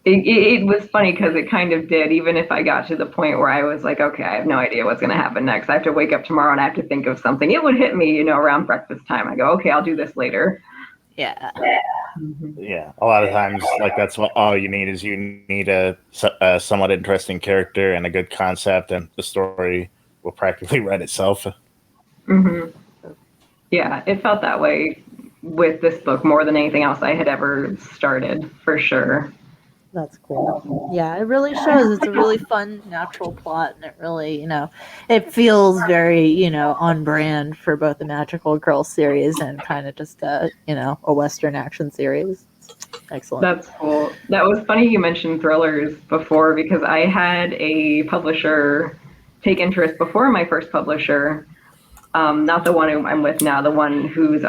Speaker 3: It was funny because it kind of did, even if I got to the point where I was like, okay, I have no idea what's going to happen next. I have to wake up tomorrow and I have to think of something. It would hit me, around breakfast time. I go, okay, I'll do this later.
Speaker 7: Yeah.
Speaker 1: Yeah. A lot of times, like, that's what all you need is you need a somewhat interesting character and a good concept, and the story will practically write itself.
Speaker 3: Mm-hmm. Yeah, it felt that way with this book more than anything else I had ever started, for sure.
Speaker 7: That's cool. Yeah, it really shows. It's a really fun, natural plot, and it really, it feels very, on brand for both the Magical Girl series and kind of just a Western action series. Excellent.
Speaker 3: That's cool. That was funny you mentioned thrillers before, because I had a publisher take interest before my first publisher. Not the one who I'm with now, the one whose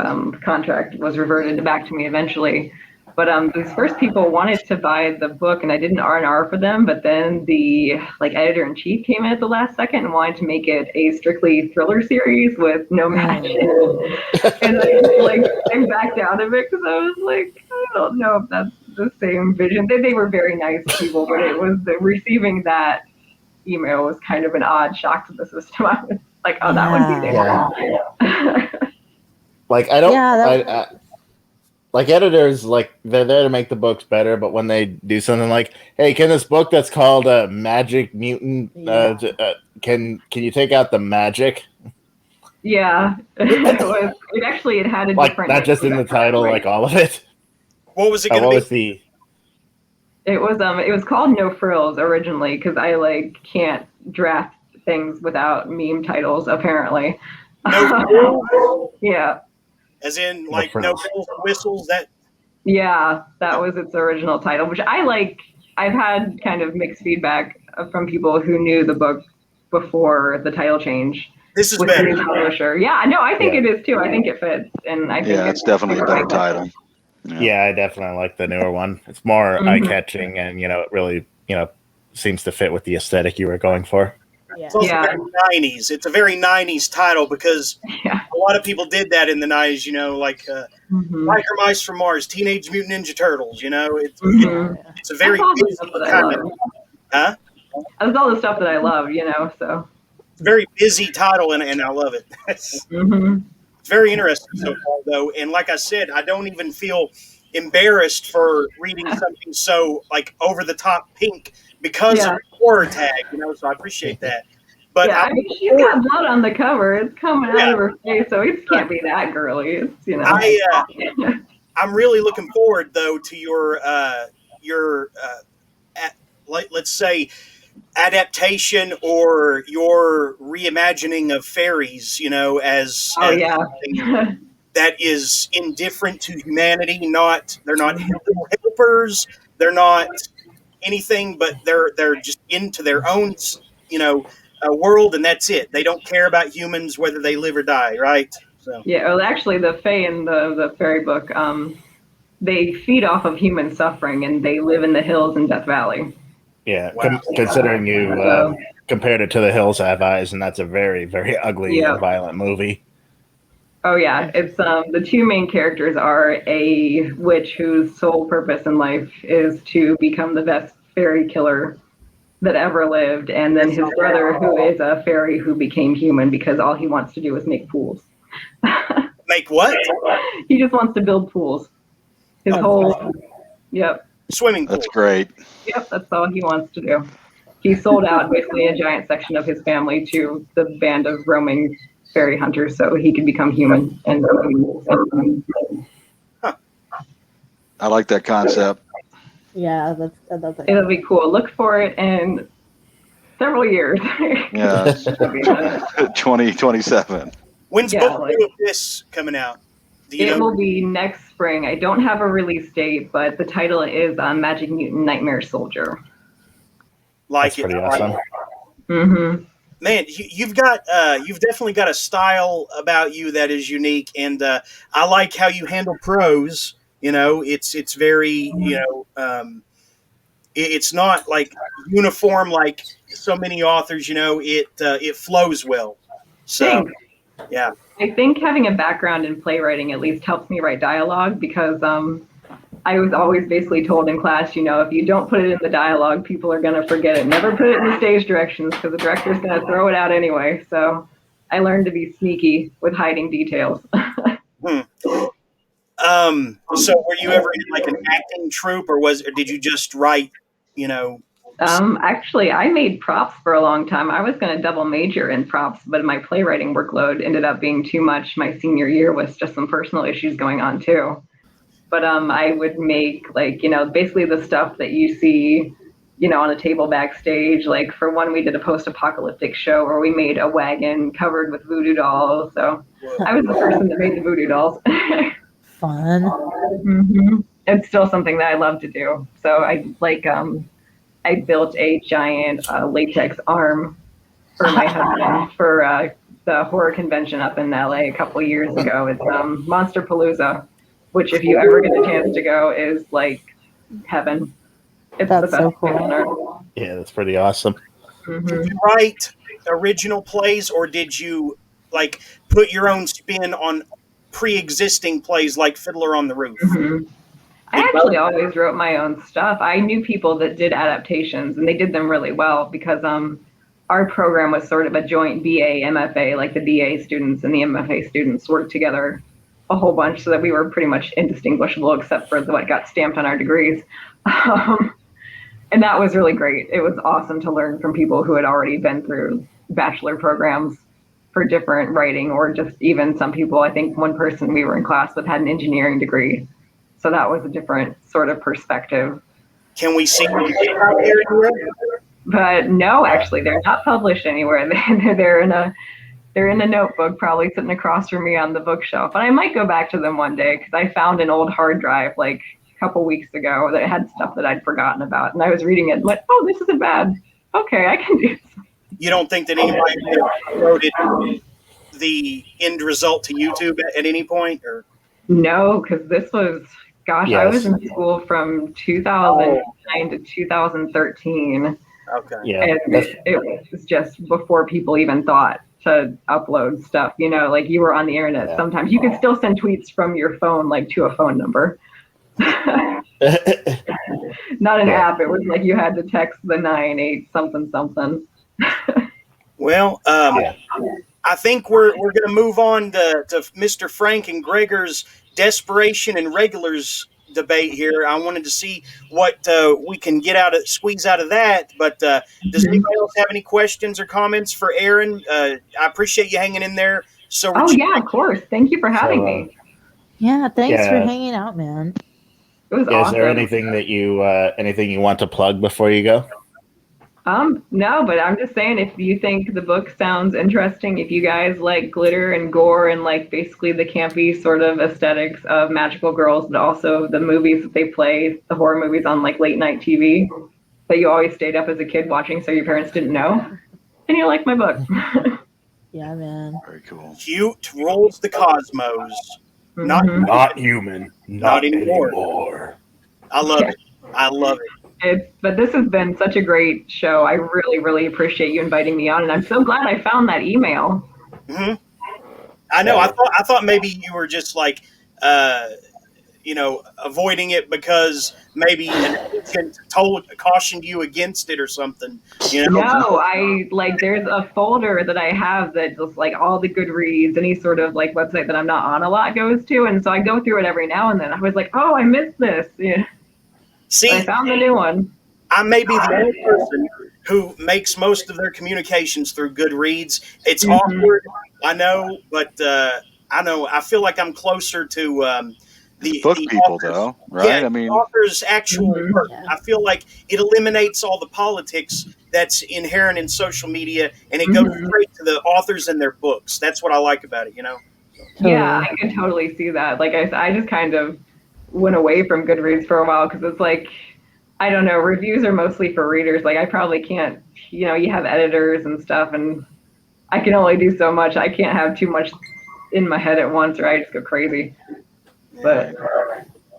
Speaker 3: contract was reverted back to me eventually. But these first people wanted to buy the book, and I did an R&R for them. But then the editor-in-chief came in at the last second and wanted to make it a strictly thriller series with no magic. And I backed out of it because I was like, I don't know if that's the same vision. They were very nice people, but it was receiving that email was kind of an odd shock to the system. I was like, oh, that would be there.
Speaker 1: Like, I don't. Like, editors, like, they're there to make the books better, but when they do something like, hey, can this book that's called Magic Mutant, can you take out the magic?
Speaker 3: Yeah. It had a
Speaker 1: like,
Speaker 3: different...
Speaker 1: not just in the title, like all of it.
Speaker 2: What was it going to
Speaker 1: be?
Speaker 3: It was called No Frills originally, because I, can't draft things without meme titles, apparently.
Speaker 2: No Frills?
Speaker 3: Yeah.
Speaker 2: As in, no bells, whistles, that...
Speaker 3: Yeah, that was its original title, which I like. I've had kind of mixed feedback from people who knew the book before the title change.
Speaker 2: This is better.
Speaker 3: The publisher. Yeah, no, I think it is too. I think it fits. And I think
Speaker 4: it's definitely a better title.
Speaker 1: Yeah, I definitely like the newer one. It's more eye-catching, and, it really, seems to fit with the aesthetic you were going for.
Speaker 2: It's also very 90s. It's a very 90s title because a lot of people did that in the 90s, Micro Mice from Mars, Teenage Mutant Ninja Turtles, it's a very busy kind of... Huh?
Speaker 3: That's all the stuff that I love, so...
Speaker 2: It's a very busy title, and I love it. It's very interesting so far, though, and like I said, I don't even feel embarrassed for reading something so, over-the-top pink because of the horror tag, so I appreciate that. But
Speaker 3: she's got blood on the cover. It's coming out of her face, so it can't be that girly. It's,
Speaker 2: I'm really looking forward, though, to your let's say, adaptation or your reimagining of fairies, as that is indifferent to humanity. They're not helpers. They're not anything, but they're just into their own, world, and that's it. They don't care about humans, whether they live or die, right? So
Speaker 3: well, actually, the Fae in the fairy book, they feed off of human suffering, and they live in the hills in Death Valley.
Speaker 1: Yeah, considering you compared it to The Hills Have Eyes, and that's a very, very ugly and violent movie.
Speaker 3: Oh yeah, it's the two main characters are a witch whose sole purpose in life is to become the best fairy killer that ever lived, and then his brother, who is a fairy who became human because all he wants to do is make pools.
Speaker 2: Make what?
Speaker 3: He just wants to build pools. His whole, yep,
Speaker 2: Swimming pool.
Speaker 4: That's great.
Speaker 3: yep, that's all he wants to do. He sold out basically a giant section of his family to the band of roaming fairy hunters so he could become human. And
Speaker 4: I like that concept.
Speaker 7: Yeah, that's
Speaker 3: it'll be cool. Look for it in several years.
Speaker 4: Yeah, 2027.
Speaker 2: When's
Speaker 3: Yeah,
Speaker 2: book
Speaker 3: like-
Speaker 2: two of this coming out? Do you
Speaker 3: It
Speaker 2: know?
Speaker 3: will be next spring. I don't have a release date, but the title is Magic Mutant Nightmare Soldier.
Speaker 2: Like
Speaker 1: That's pretty awesome.
Speaker 3: Mm-hmm.
Speaker 2: Man, you've definitely got a style about you that is unique, and I like how you handle prose. You know, it's very, it's not like uniform like so many authors. You know, it flows well. So,
Speaker 3: Thanks.
Speaker 2: yeah.
Speaker 3: I think having a background in playwriting at least helps me write dialogue because I was always basically told in class, if you don't put it in the dialogue, people are going to forget it. Never put it in the stage directions because the director's going to throw it out anyway. So I learned to be sneaky with hiding details.
Speaker 2: So were you ever in like an acting troupe, or did you just write,
Speaker 3: Actually, I made props for a long time. I was going to double major in props, but my playwriting workload ended up being too much my senior year with just some personal issues going on too. But I would make basically the stuff that you see, on a table backstage. Like for one, we did a post-apocalyptic show where we made a wagon covered with voodoo dolls. So I was the person that made the voodoo dolls.
Speaker 7: fun.
Speaker 3: Mm-hmm. It's still something that I love to do. So I built a giant latex arm for my husband for the horror convention up in LA a couple years ago. It's Monster Palooza, which if you ever get a chance to go is like heaven. It's
Speaker 7: That's
Speaker 3: the
Speaker 7: so
Speaker 3: best thing on earth.
Speaker 7: cool.
Speaker 1: Yeah, that's pretty awesome.
Speaker 3: Mm-hmm.
Speaker 2: did you write original plays, or did you like put your own spin on pre-existing plays like Fiddler on the Roof?
Speaker 3: Mm-hmm. I actually always wrote my own stuff. I knew people that did adaptations, and they did them really well because our program was sort of a joint BA, MFA, like the BA students and the MFA students worked together a whole bunch so that we were pretty much indistinguishable except for what got stamped on our degrees. And that was really great. It was awesome to learn from people who had already been through bachelor programs for different writing, or just even some people, I think one person we were in class with had an engineering degree. So that was a different sort of perspective.
Speaker 2: Can we see them out here anywhere?
Speaker 3: But no, actually, they're not published anywhere. They're in a notebook, probably sitting across from me on the bookshelf. But I might go back to them one day because I found an old hard drive like a couple weeks ago that had stuff that I'd forgotten about. And I was reading it and went, oh, this isn't bad. Okay, I can do this.
Speaker 2: You don't think that anybody uploaded the end result to YouTube at any point, or?
Speaker 3: No, because this was, gosh,
Speaker 1: Yes.
Speaker 3: I was in school from 2009 to 2013.
Speaker 2: Okay.
Speaker 1: Yeah,
Speaker 3: And it was just before people even thought to upload stuff. Like you were on the internet.
Speaker 1: Yeah.
Speaker 3: Sometimes you could still send tweets from your phone, like to a phone number. Not an
Speaker 1: Yeah.
Speaker 3: app. It was like you had to text the 98 something something.
Speaker 2: Well, I think we're going to move on to Mr. Frank and Gregor's desperation and regulars debate here. I wanted to see what we can squeeze out of that. But does anybody else have any questions or comments for Erin? I appreciate you hanging in there. So
Speaker 3: Oh yeah, of course. Thank you for having me.
Speaker 7: Yeah, thanks for
Speaker 1: Yeah.
Speaker 7: hanging out, man.
Speaker 3: It was
Speaker 1: Yeah,
Speaker 3: awesome.
Speaker 1: is there anything that you want to plug before you go?
Speaker 3: No, but I'm just saying, if you think the book sounds interesting, if you guys like glitter and gore and like basically the campy sort of aesthetics of magical girls, but also the movies that they play, the horror movies on like late night TV that you always stayed up as a kid watching so your parents didn't know, then you like my book.
Speaker 7: Yeah, man.
Speaker 4: Very cool.
Speaker 2: Cute rules the cosmos. Not
Speaker 3: Mhm.
Speaker 1: Not human.
Speaker 2: Not anymore. I love it. I love it.
Speaker 3: But this has been such a great show. I really, really appreciate you inviting me on, and I'm so glad I found that email.
Speaker 2: Mm-hmm. I know. I thought maybe you were just like, avoiding it because maybe an agent cautioned you against it or something.
Speaker 3: No, there's a folder that I have that just like all the Goodreads, any sort of like website that I'm not on a lot goes to, and so I go through it every now and then. I was like, oh, I missed this. Yeah.
Speaker 2: See,
Speaker 3: I found the new one.
Speaker 2: I may be the only person who makes most of their communications through Goodreads. It's awkward, I know, but I feel like I'm closer to the
Speaker 4: book
Speaker 2: the
Speaker 4: people,
Speaker 2: author's,
Speaker 4: though, right?
Speaker 2: Yeah,
Speaker 4: I mean,
Speaker 2: the author's actual work.
Speaker 7: Yeah.
Speaker 2: I feel like it eliminates all the politics that's inherent in social media, and it goes straight to the authors and their books. That's what I like about it.
Speaker 3: Yeah, I can totally see that. Like I just kind of went away from Goodreads for a while because it's like, I don't know, reviews are mostly for readers. Like I probably can't, you have editors and stuff, and I can only do so much. I can't have too much in my head at once, or I just go crazy. But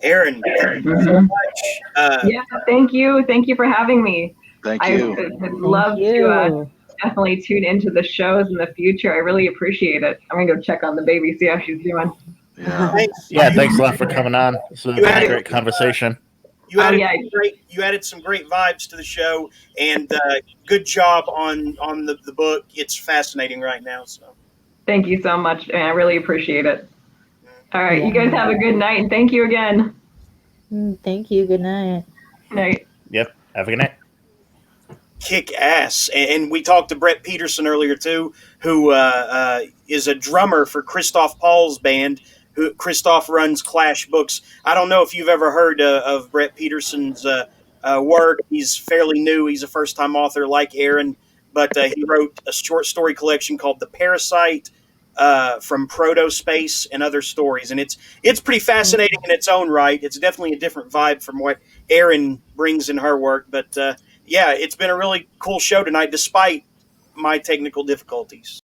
Speaker 2: Erin, thank you so much.
Speaker 3: yeah, thank you for having me.
Speaker 4: thank
Speaker 3: I
Speaker 4: you.
Speaker 3: would love to definitely tune into the shows in the future. I really appreciate it. I'm gonna go check on the baby, see how she's doing.
Speaker 4: Yeah.
Speaker 2: Thanks.
Speaker 1: Yeah, thanks a lot for coming on. This was a great conversation.
Speaker 2: You added some great vibes to the show, and good job on the book. It's fascinating right now. So
Speaker 3: thank you so much, and I really appreciate it. All right, you guys have a good night, and thank you again.
Speaker 7: Thank you. Good night.
Speaker 3: Night.
Speaker 1: Yep. Have a good night.
Speaker 2: Kick ass. And we talked to Brett Peterson earlier too, who is a drummer for Christoph Paul's band. Christoph runs Clash Books. I don't know if you've ever heard of Brett Peterson's work. He's fairly new. He's a first-time author like Erin, but he wrote a short story collection called The Parasite, from Proto-Space and Other Stories. And it's pretty fascinating in its own right. It's definitely a different vibe from what Erin brings in her work. But yeah, it's been a really cool show tonight, despite my technical difficulties.